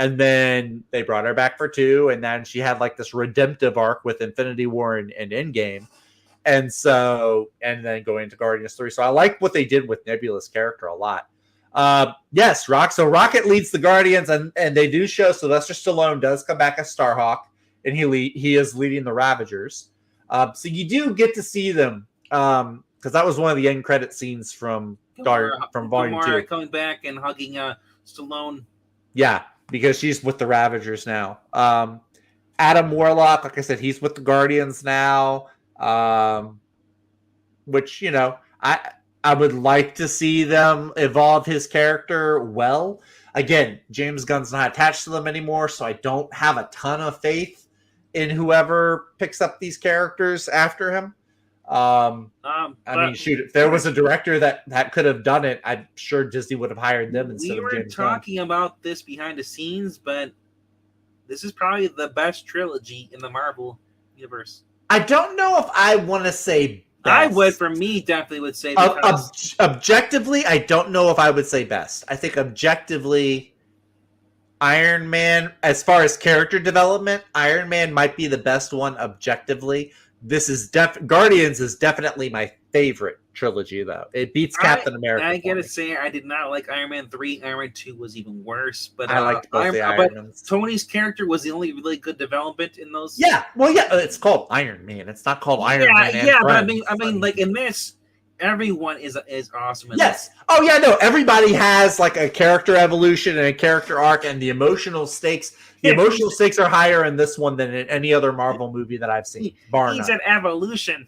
And then they brought her back for 2, and then she had like this redemptive arc with Infinity War and Endgame. And then going into Guardians 3. So I like what they did with Nebula's character a lot. Yes, So Rocket leads the Guardians, and they do show Sylvester Stallone does come back as Starhawk, and he is leading the Ravagers. So you do get to see them, because that was one of the end credit scenes from Volume 2. Coming back and hugging Stallone. Yeah, because she's with the Ravagers now. Adam Warlock, like I said, he's with the Guardians now. Which, I would like to see them evolve his character well. Again, James Gunn's not attached to them anymore, so I don't have a ton of faith in whoever picks up these characters after him. Shoot, if there was a director that could have done it, I'm sure Disney would have hired them instead of James Gunn. We were talking about this behind the scenes, but this is probably the best trilogy in the Marvel universe. I don't know if I want to say best. I would, for me, definitely would say objectively, I don't know if I would say best. I think objectively, Iron Man, as far as character development, Iron Man might be the best one objectively. This is Guardians is definitely my favorite trilogy, though. It beats Captain America. I gotta say, I did not like Iron Man 3. Iron Man 2 was even worse. But I liked both the Iron Mans. Tony's character was the only really good development in those. Yeah, well, yeah, it's called Iron Man. It's not called Iron Man. Yeah, but I mean, like in this, everyone is awesome. Yes. Oh yeah, no. Everybody has like a character evolution and a character arc, and the emotional stakes. The emotional stakes are higher in this one than in any other Marvel movie that I've seen. He's an evolution.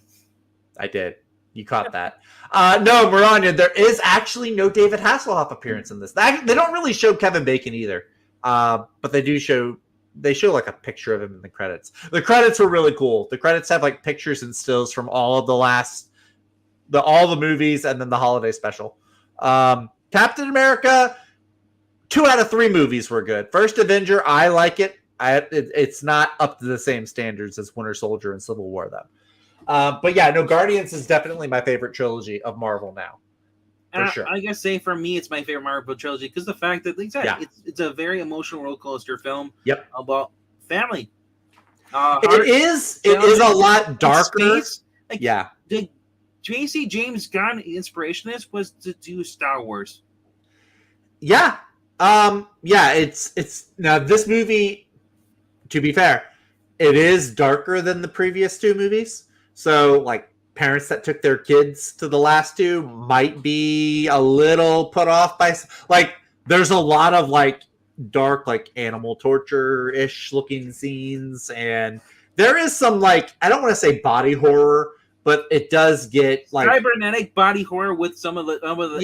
I did. You caught that. No, Maranya, there is actually no David Hasselhoff appearance in this. They don't really show Kevin Bacon either, but they show like a picture of him in the credits. The credits were really cool. The credits have like pictures and stills from all of all the movies and then the holiday special. Captain America, 2 out of 3 movies were good. First Avenger, I like it. It's not up to the same standards as Winter Soldier and Civil War, though. But yeah, no, Guardians is definitely my favorite trilogy of Marvel now. For sure. I guess say for me, it's my favorite Marvel trilogy because the fact that it's a very emotional roller coaster film. Yep. About family. It is a lot darker. Yeah. JC James Gunn inspiration was to do Star Wars. Yeah. It's now this movie, to be fair, it is darker than the previous 2 movies. So like parents that took their kids to the last 2 might be a little put off by like there's a lot of like dark like animal torture-ish looking scenes, and there is some like I don't want to say body horror, but it does get like cybernetic body horror with some of the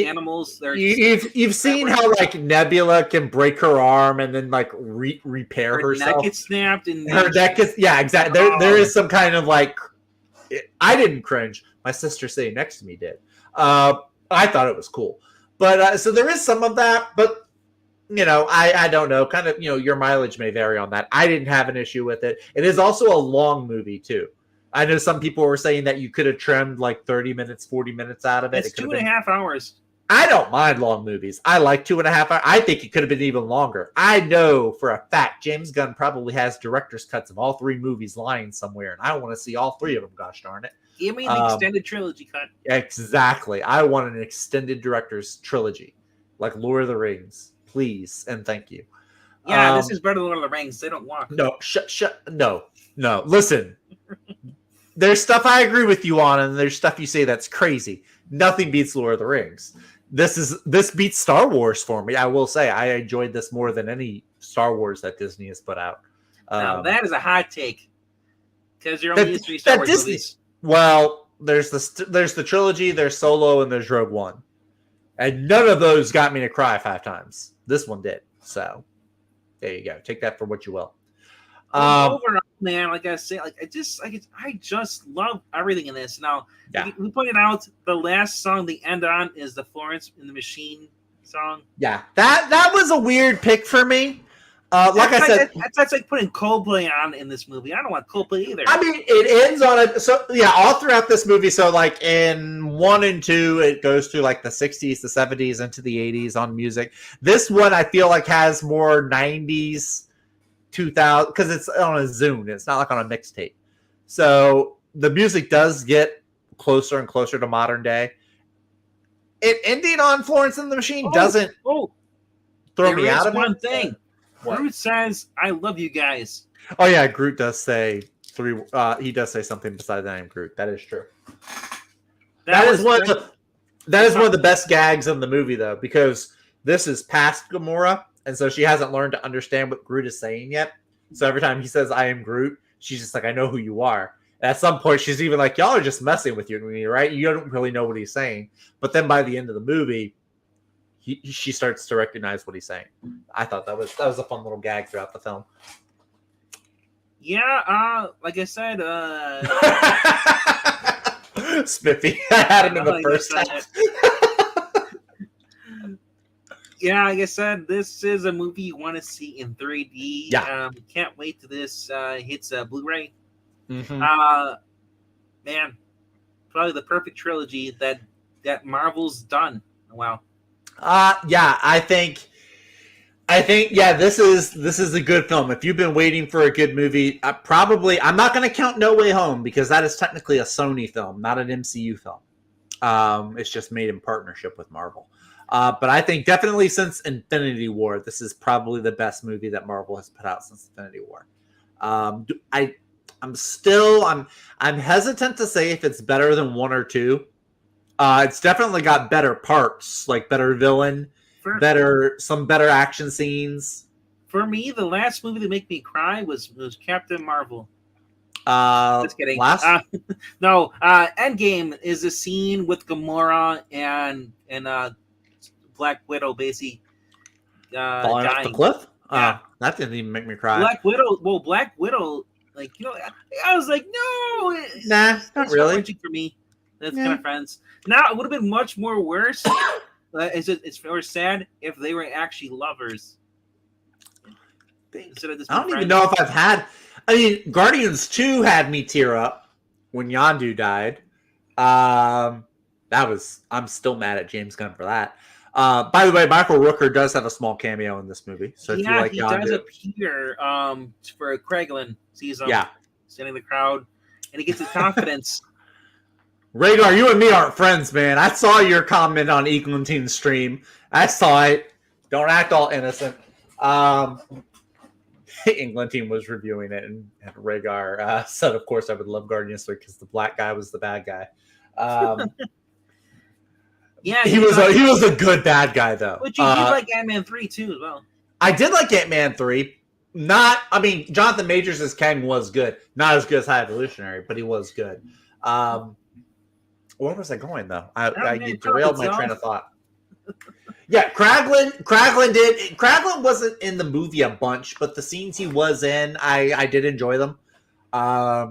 animals. You've seen how like Nebula can break her arm and then like repair herself. Her neck gets snapped and her neck is exactly. There is some kind of like I didn't cringe. My sister sitting next to me did. I thought it was cool, but so there is some of that. But I don't know. Kind of your mileage may vary on that. I didn't have an issue with it. It is also a long movie too. I know some people were saying that you could have trimmed like 30 minutes, 40 minutes out of it. It's 2.5 hours. I don't mind long movies. I like 2.5 hours. I think it could have been even longer. I know for a fact James Gunn probably has director's cuts of all 3 movies lying somewhere, and I want to see all 3 of them, gosh darn it. Give me the extended trilogy cut. Exactly. I want an extended director's trilogy, like Lord of the Rings. Please and thank you. Yeah, this is better than Lord of the Rings. They don't walk. No, no. Listen. There's stuff I agree with you on, and there's stuff you say that's crazy. Nothing beats Lord of the Rings. This beats Star Wars for me. I will say I enjoyed this more than any Star Wars that Disney has put out. Now that is a hot take because you're only used to Star Wars movies. Well, there's the trilogy, there's Solo, and there's Rogue One, and none of those got me to cry 5 times. This one did. So there you go. Take that for what you will. Overall, man, like I say, I just love everything in this. Now, we pointed out the last song they end on is the Florence and the Machine song. Yeah, that was a weird pick for me. Like I said, that's like putting Coldplay on in this movie. I don't want Coldplay either. I mean, it ends on it. So yeah, all throughout this movie. So like in 1 and 2, it goes through like the 60s, the 70s, into the 80s on music. This one I feel like has more 90s, 2000 because it's on a Zune. It's not like on a mixtape. So the music does get closer and closer to modern day. It ending on Florence and the Machine doesn't throw me out of one it. Thing. Groot says, "I love you guys." Oh yeah, Groot does say he does say something besides "I am Groot." That is true. That is one of the best gags in the movie, though, because this is past Gamora, and so she hasn't learned to understand what Groot is saying yet. So every time he says "I am Groot," she's just like, "I know who you are." And at some point, she's even like, "Y'all are just messing with you, right? You don't really know what he's saying." But then by the end of the movie, she starts to recognize what he's saying. I thought that was a fun little gag throughout the film. Yeah, like I said, Spiffy. I had him in the first half. Yeah, like I said, this is a movie you want to see in 3D. Yeah. Can't wait till this hits Blu-ray. Mm-hmm. Man, probably the perfect trilogy that Marvel's done. Wow. Yeah, I think this is a good film. If you've been waiting for a good movie, I'm not going to count No Way Home because that is technically a Sony film, not an MCU film. It's just made in partnership with Marvel. But I think definitely since Infinity War, this is probably the best movie that Marvel has put out since Infinity War. I'm hesitant to say if it's better than 1 or 2. It's definitely got better parts, like better villain, some better action scenes. For me, the last movie to make me cry was Captain Marvel. Just kidding. No, Endgame is a scene with Gamora and Black Widow basically falling dying off the cliff. Yeah. That didn't even make me cry. Black Widow, like I was like, no, nah, not really. For me, that's kind of friends. Now it would have been much more worse. It's more sad if they were actually lovers. Instead of just I don't even know if I've had. I mean, Guardians 2 had me tear up when Yondu died. I'm still mad at James Gunn for that. By the way, Michael Rooker does have a small cameo in this movie. So if you like he Yondu, does appear for Craiglin. Sees him standing in the crowd, and he gets his confidence. Rhaegar, you and me aren't friends, man. I saw your comment on Eglinton's stream. I saw it. Don't act all innocent. Eglinton was reviewing it, and Rhaegar said, of course, I would love Guardians 3 because the black guy was the bad guy. Yeah, he was a good bad guy, though. But you did like Ant-Man 3, too, as well. I did like Ant-Man 3. Jonathan Majors as Kang was good. Not as good as High Evolutionary, but he was good. Where was I going, though? I derailed my train of thought. Yeah, Craiglin wasn't in the movie a bunch, but the scenes he was in, I did enjoy them. I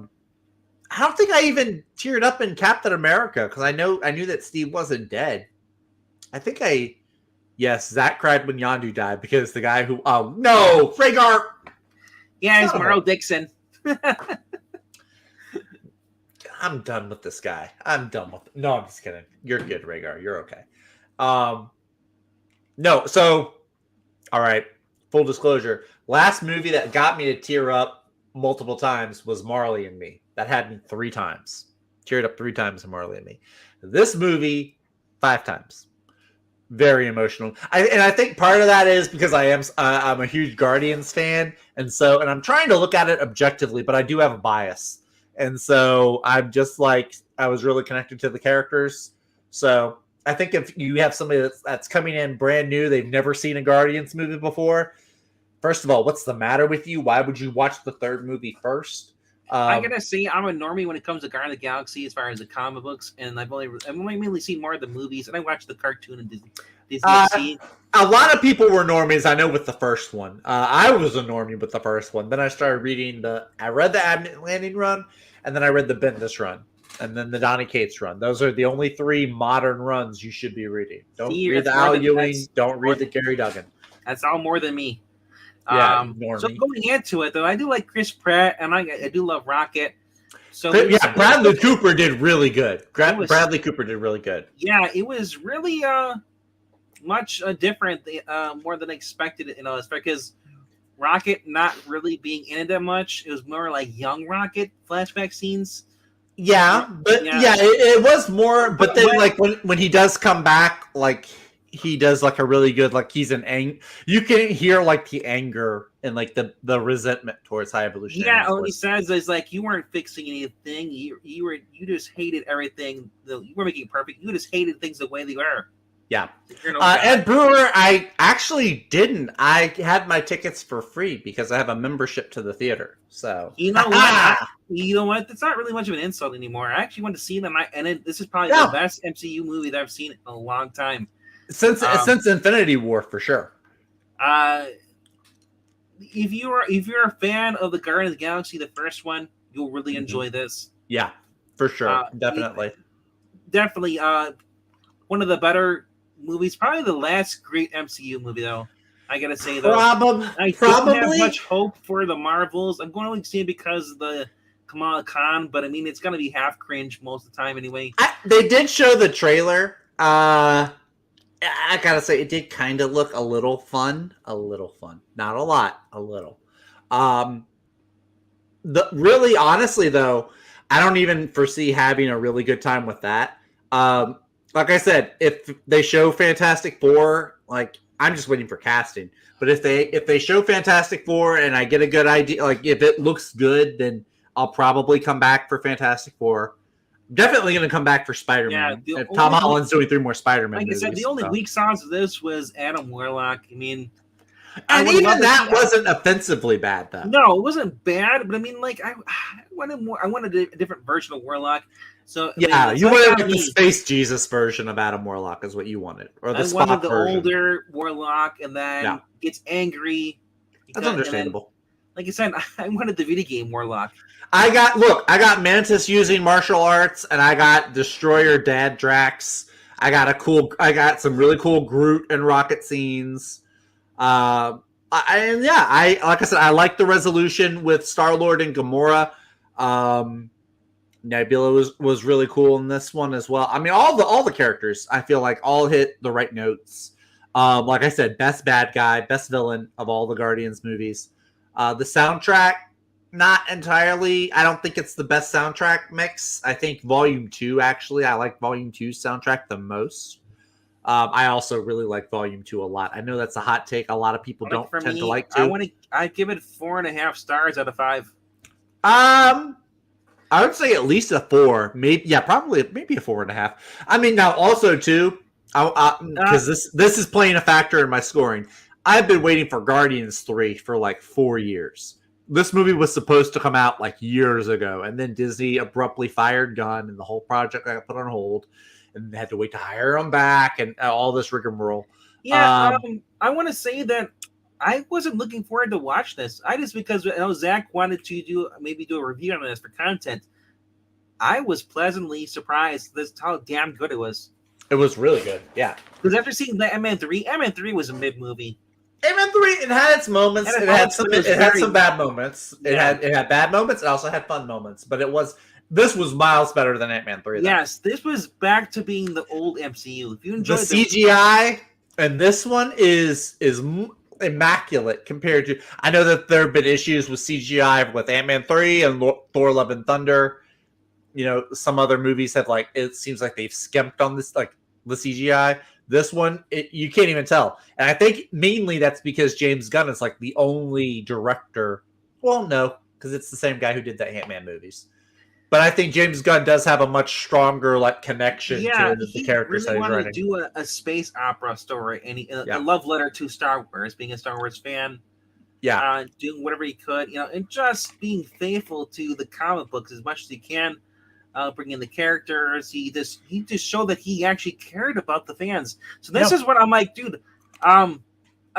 don't think I even teared up in Captain America because I knew that Steve wasn't dead. I think Zach cried when Yondu died because the guy who no, Rhaegar. Yeah, it's Merle Dixon. I'm done with this guy. No, I'm just kidding. You're good, Rhaegar. You're okay. No, so all right. Full disclosure. Last movie that got me to tear up multiple times was Marley and Me. That had me 3 times. Teared up 3 times in Marley and Me. This movie, 5 times. Very emotional. I think part of that is because I'm a huge Guardians fan, and I'm trying to look at it objectively, but I do have a bias. And so I'm just like, I was really connected to the characters. So I think if you have somebody that's coming in brand new, they've never seen a Guardians movie before. First of all, what's the matter with you? Why would you watch the 3rd movie first? I gotta say, I'm a normie when it comes to Guardians of the Galaxy as far as the comic books, and I've only mainly seen more of the movies, and I watched the cartoon and Disney. A lot of people were normies, I know, with the first one. I was a normie with the first one. Then I started reading I read the Abnett Landing run, and then I read the Bendis run, and then the Donny Cates run. Those are the only 3 modern runs you should be reading. Don't read the Al Ewing. Don't read the Gary Duggan. That's all more than me. So going into it, though, I do like Chris Pratt, and I do love Rocket. So Bradley Cooper did really good. Bradley Cooper did really good. Yeah, it was really much different, more than expected. It's because Rocket not really being in it that much. It was more like young Rocket flashback scenes. Yeah, but it was more. But then, like when he does come back, like he does like a really good, like he's an you can hear like the anger and like the resentment towards High Evolution. Yeah, what he says is like you weren't fixing anything. You just hated everything. You were making it perfect. You just hated things the way they were. Yeah. Ed Brewer, I actually didn't. I had my tickets for free because I have a membership to the theater. So you know what? You know what? It's not really much of an insult anymore. I actually went to see them, and this is probably the best MCU movie that I've seen in a long time. Since Infinity War, for sure. If you're a fan of the Guardians of the Galaxy, the first one, you'll really enjoy this. Yeah, for sure, definitely. Definitely, one of the better movies. Probably the last great MCU movie, though. I gotta say, though, I don't have much hope for the Marvels. I'm going to see it because of the Kamala Khan, but I mean, it's gonna be half cringe most of the time anyway. They did show the trailer. I gotta say, it did kind of look a little fun. Not a lot, a little. Really, honestly, though, I don't even foresee having a really good time with that. Like I said, if they show Fantastic Four, like I'm just waiting for casting. But if they show Fantastic Four and I get a good idea, like if it looks good, then I'll probably come back for Fantastic Four. Definitely going to come back for Spider-Man. Yeah, Tom Holland's doing 3 more Spider-Man movies. Like I said, the only weak sauce of this was Adam Warlock. I mean, and even that wasn't offensively bad, though. No, it wasn't bad, but I mean, like I wanted more. I wanted a different version of Warlock. So you wanted like the Space Jesus version of Adam Warlock is what you wanted, or the Spock wanted the version. Older Warlock, and then gets angry. That's understandable. Like I said, I wanted the video game Warlock. I got Mantis using martial arts, and I got Destroyer Dad Drax. I got some really cool Groot and Rocket scenes. Like I said, I like the resolution with Star-Lord and Gamora. Nebula was really cool in this one as well. I mean, all the characters I feel like all hit the right notes. Like I said, best bad guy, best villain of all the Guardians movies. The soundtrack, not entirely. I don't think it's the best soundtrack mix. I think Volume 2, actually. I like Volume 2's soundtrack the most. I also really like Volume 2 a lot. I know that's a hot take. A lot of people don't tend to like to. I give it 4.5 stars out of 5. I would say at least a 4. Maybe a 4.5. I mean, now also too, because this is playing a factor in my scoring. I've been waiting for Guardians 3 for like 4 years. This movie was supposed to come out like years ago, and then Disney abruptly fired Gunn, and the whole project got put on hold, and they had to wait to hire him back, and all this rigmarole. Yeah, I want to say that I wasn't looking forward to watch this. Because I know Zach wanted to do a review on this for content. I was pleasantly surprised how damn good it was. It was really good, yeah. Because after seeing the Ant-Man 3 was a mid movie. Ant-Man 3, it had its moments. It had some bad moments. It had bad moments. It also had fun moments. But this was miles better than Ant-Man 3. Yes, this was back to being the old MCU. If you enjoyed the CGI, and this one is immaculate compared to. I know that there have been issues with CGI with Ant-Man 3 and Thor: Love and Thunder. You know, some other movies have it seems like they've skimped on this, like the CGI. This one, you can't even tell. And I think mainly that's because James Gunn is like the only director. Well, no, because it's the same guy who did the Ant-Man movies. But I think James Gunn does have a much stronger connection to the characters that he's writing. He really wanted to do a space opera story, and a love letter to Star Wars, being a Star Wars fan. Yeah. Doing whatever he could, and just being faithful to the comic books as much as he can. Bring in the characters. He just showed that he actually cared about the fans. So this is what I'm like, dude. I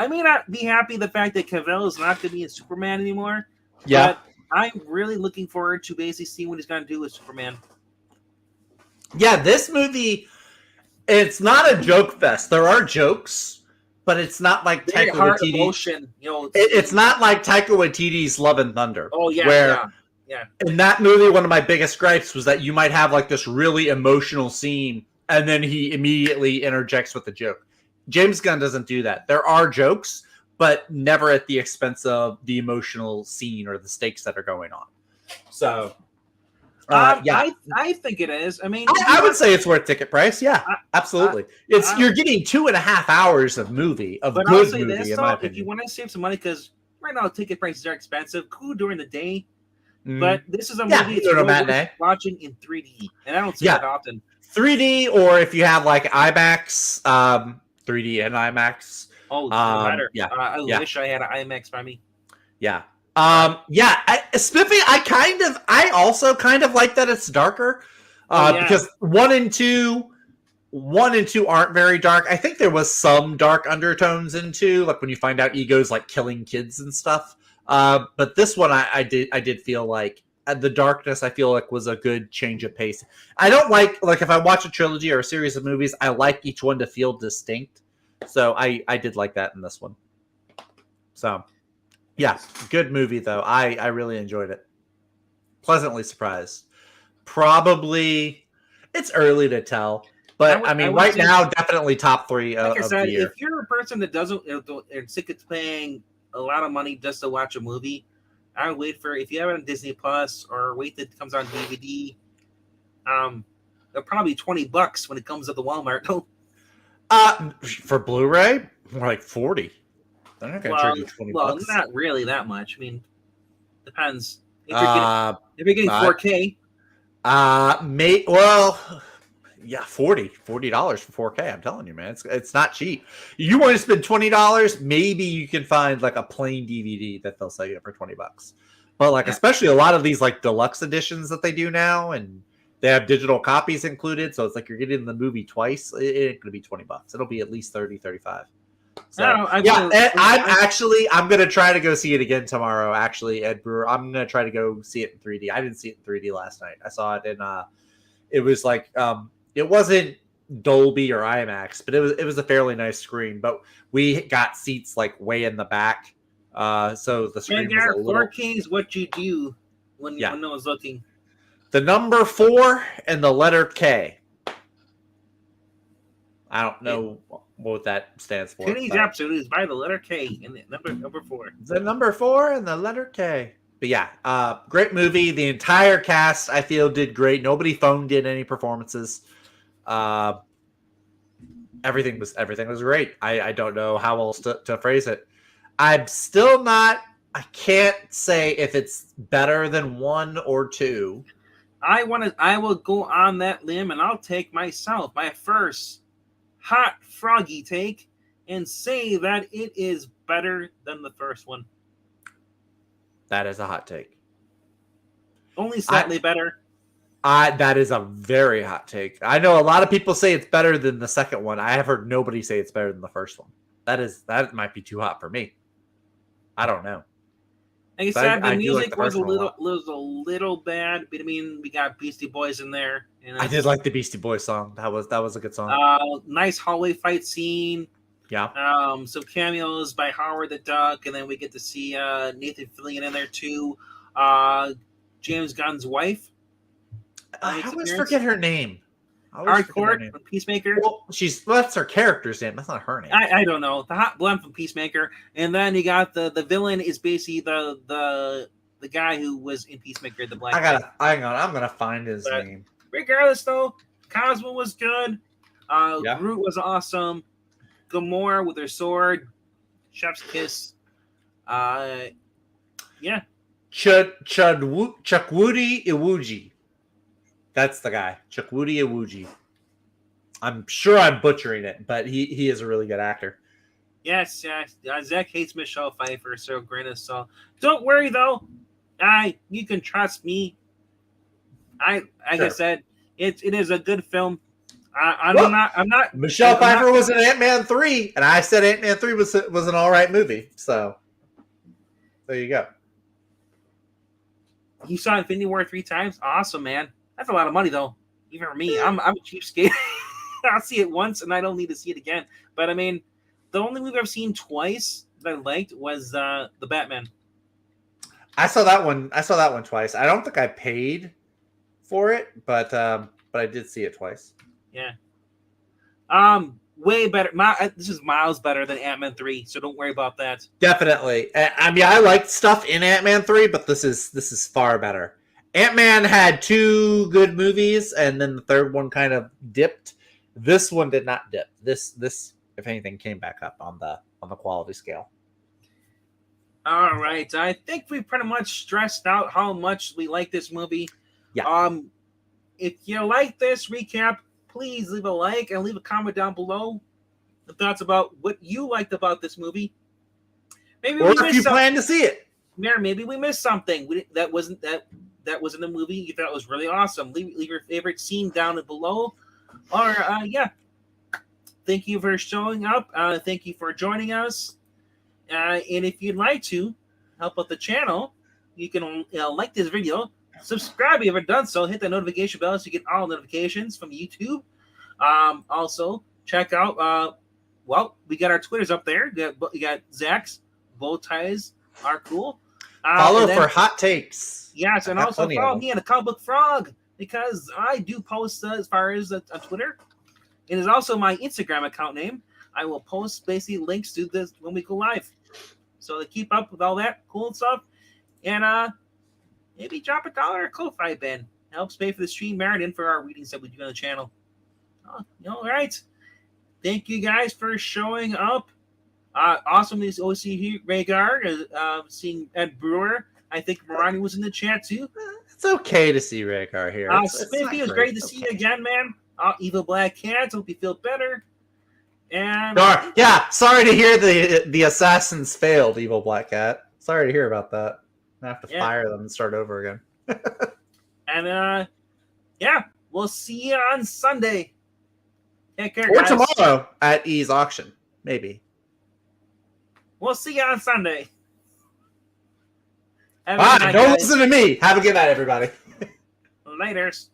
may not be happy the fact that Cavill is not going to be in Superman anymore. Yeah, but I'm really looking forward to basically seeing what he's going to do with Superman. Yeah, this movie, it's not a joke fest. There are jokes, but it's not like very Taika hard Waititi. emotion. You know, It's not like Taika Waititi's Love and Thunder. Oh yeah, where yeah. In that movie, one of my biggest gripes was that you might have like this really emotional scene, and then he immediately interjects with a joke. James Gunn doesn't do that. There are jokes, but never at the expense of the emotional scene or the stakes that are going on. So, I think it is. I mean, I would say it's worth ticket price. Yeah, absolutely. You're getting 2.5 hours of movie of good movie. This, in my opinion, if you want to save some money, because right now ticket prices are expensive. Cool during the day, but this is a movie it's really worth watching in 3D, and I don't see that often. 3D, or if you have like IMAX, 3D and IMAX. Oh, better. I wish I had an IMAX by me. Yeah. Spiffy, I also kind of like that it's darker, because 1 and 2 aren't very dark. I think there was some dark undertones in 2, like when you find out Ego's like killing kids and stuff. But this one, I did feel like the darkness, I feel like, was a good change of pace. I don't like if I watch a trilogy or a series of movies, I like each one to feel distinct. So I did like that in this one. So. Yeah, good movie, though. I really enjoyed it. Pleasantly surprised. Probably, it's early to tell. But, I mean, right now, definitely top 3 of the year. If you're a person that doesn't, and sick of paying a lot of money just to watch a movie, I would wait for, if you have it on Disney Plus, or wait till it comes on DVD, they're probably $20 when it comes to the Walmart. For Blu-ray, more like 40. They're not going to charge you $20. Well, not really that much. I mean, depends. If you're getting 4K. $40 for 4K. I'm telling you, man, it's not cheap. You want to spend $20? Maybe you can find like a plain DVD that they'll sell you for $20. But like, especially a lot of these like deluxe editions that they do now, and they have digital copies included, so it's like you're getting the movie twice. It ain't going to be $20. It'll be at least 30, 35. So, I'm going to try to go see it again tomorrow, actually, Ed Brewer. I'm going to try to go see it in 3D. I didn't see it in 3D last night. I saw it in, it was like, it wasn't Dolby or IMAX, but it was a fairly nice screen. But we got seats like way in the back. So the screen was a little... 4K is what you do when no one's looking. The number 4 and the letter K. I don't know what that stands for. Today's episode is by the letter K and the number 4. The number 4 and the letter K. But yeah, great movie. The entire cast, I feel, did great. Nobody phoned in any performances. Everything was great. I don't know how else to phrase it. I'm still not. I can't say if it's better than 1 or 2. I will go on that limb, and I'll take my first hot froggy take, and say that it is better than the first one. That is a hot take. Only slightly better. That is a very hot take. I know a lot of people say it's better than the second one. I have heard nobody say it's better than the first one. That might be too hot for me. I don't know. Like I said, the music was a little bad, but I mean, we got Beastie Boys in there. I did like the Beastie Boys song. That was a good song. Nice hallway fight scene. Yeah. Some cameos by Howard the Duck, and then we get to see Nathan Fillion in there too. James Gunn's wife. I always forget her name. Hardcore from Peacemaker. Well, that's her character's name. That's not her name. I don't know. The hot blonde from Peacemaker, and then you got the villain is basically the guy who was in Peacemaker, the black. I'm gonna find his name. Regardless, though, Cosmo was good. Groot was awesome. Gamora with her sword, chef's kiss. Yeah. Chukwudi Iwuji. That's the guy, Chukwudi Iwuji. I'm sure I'm butchering it, but he is a really good actor. Yes. Zach hates Michelle Pfeiffer, so granted. So don't worry though. You can trust me. I said, it is a good film. I'm not. Michelle Pfeiffer was in Ant-Man 3, and I said Ant-Man 3 was an all right movie. So there you go. You saw Infinity War 3 times? Awesome, man. That's a lot of money, though. Even for me, I'm a cheapskate. I'll see it once, and I don't need to see it again. But I mean, The only movie I've seen twice that I liked was the Batman. I saw that one. I saw that one twice. I don't think I paid for it, but I did see it twice. Yeah. Way better. This is miles better than Ant-Man 3, so don't worry about that. Definitely. I mean, I liked stuff in Ant-Man 3, but this is far better. Ant-Man had 2 good movies, and then the third one kind of dipped. This one did not dip. This, if anything, came back up on the quality scale. All right. I think we pretty much stressed out how much we like this movie. Yeah. If you like this recap, please leave a like and leave a comment down below. The thoughts about what you liked about this movie. Maybe or if you plan to see it. Maybe we missed something that wasn't that was in the movie you thought was really awesome. Leave your favorite scene down below. Or thank you for showing up. Thank you for joining us. And if you'd like to help out the channel, you can like this video, subscribe if you haven't done so, hit the notification bell so you get all notifications from YouTube. Also, check out, we got our Twitters up there. We got Zach's. Bow ties are cool. Follow for hot takes. Yes, and also follow me on the Comic Book Frog because I do post as far as on Twitter. It is also my Instagram account name. I will post basically links to this when we go live. So to keep up with all that cool stuff, and maybe drop $1 or Ko-Fi bin. Helps pay for the stream marathon for our readings that we do on the channel. All right. Thank you guys for showing up. Awesome to always see you, Rhaegar, seeing Ed Brewer. I think Marani was in the chat too. It's okay to see Rhaegar here. Spiffy, it was great to see you again, man. Evil Black Cat, hope you feel better. And sorry to hear the assassins failed, Evil Black Cat. Sorry to hear about that. I have to fire them and start over again. And we'll see you on Sunday. Take care, or guys. tomorrow at E's auction, maybe. We'll see you on Sunday. Don't listen to me. Have a good night, everybody. Laters.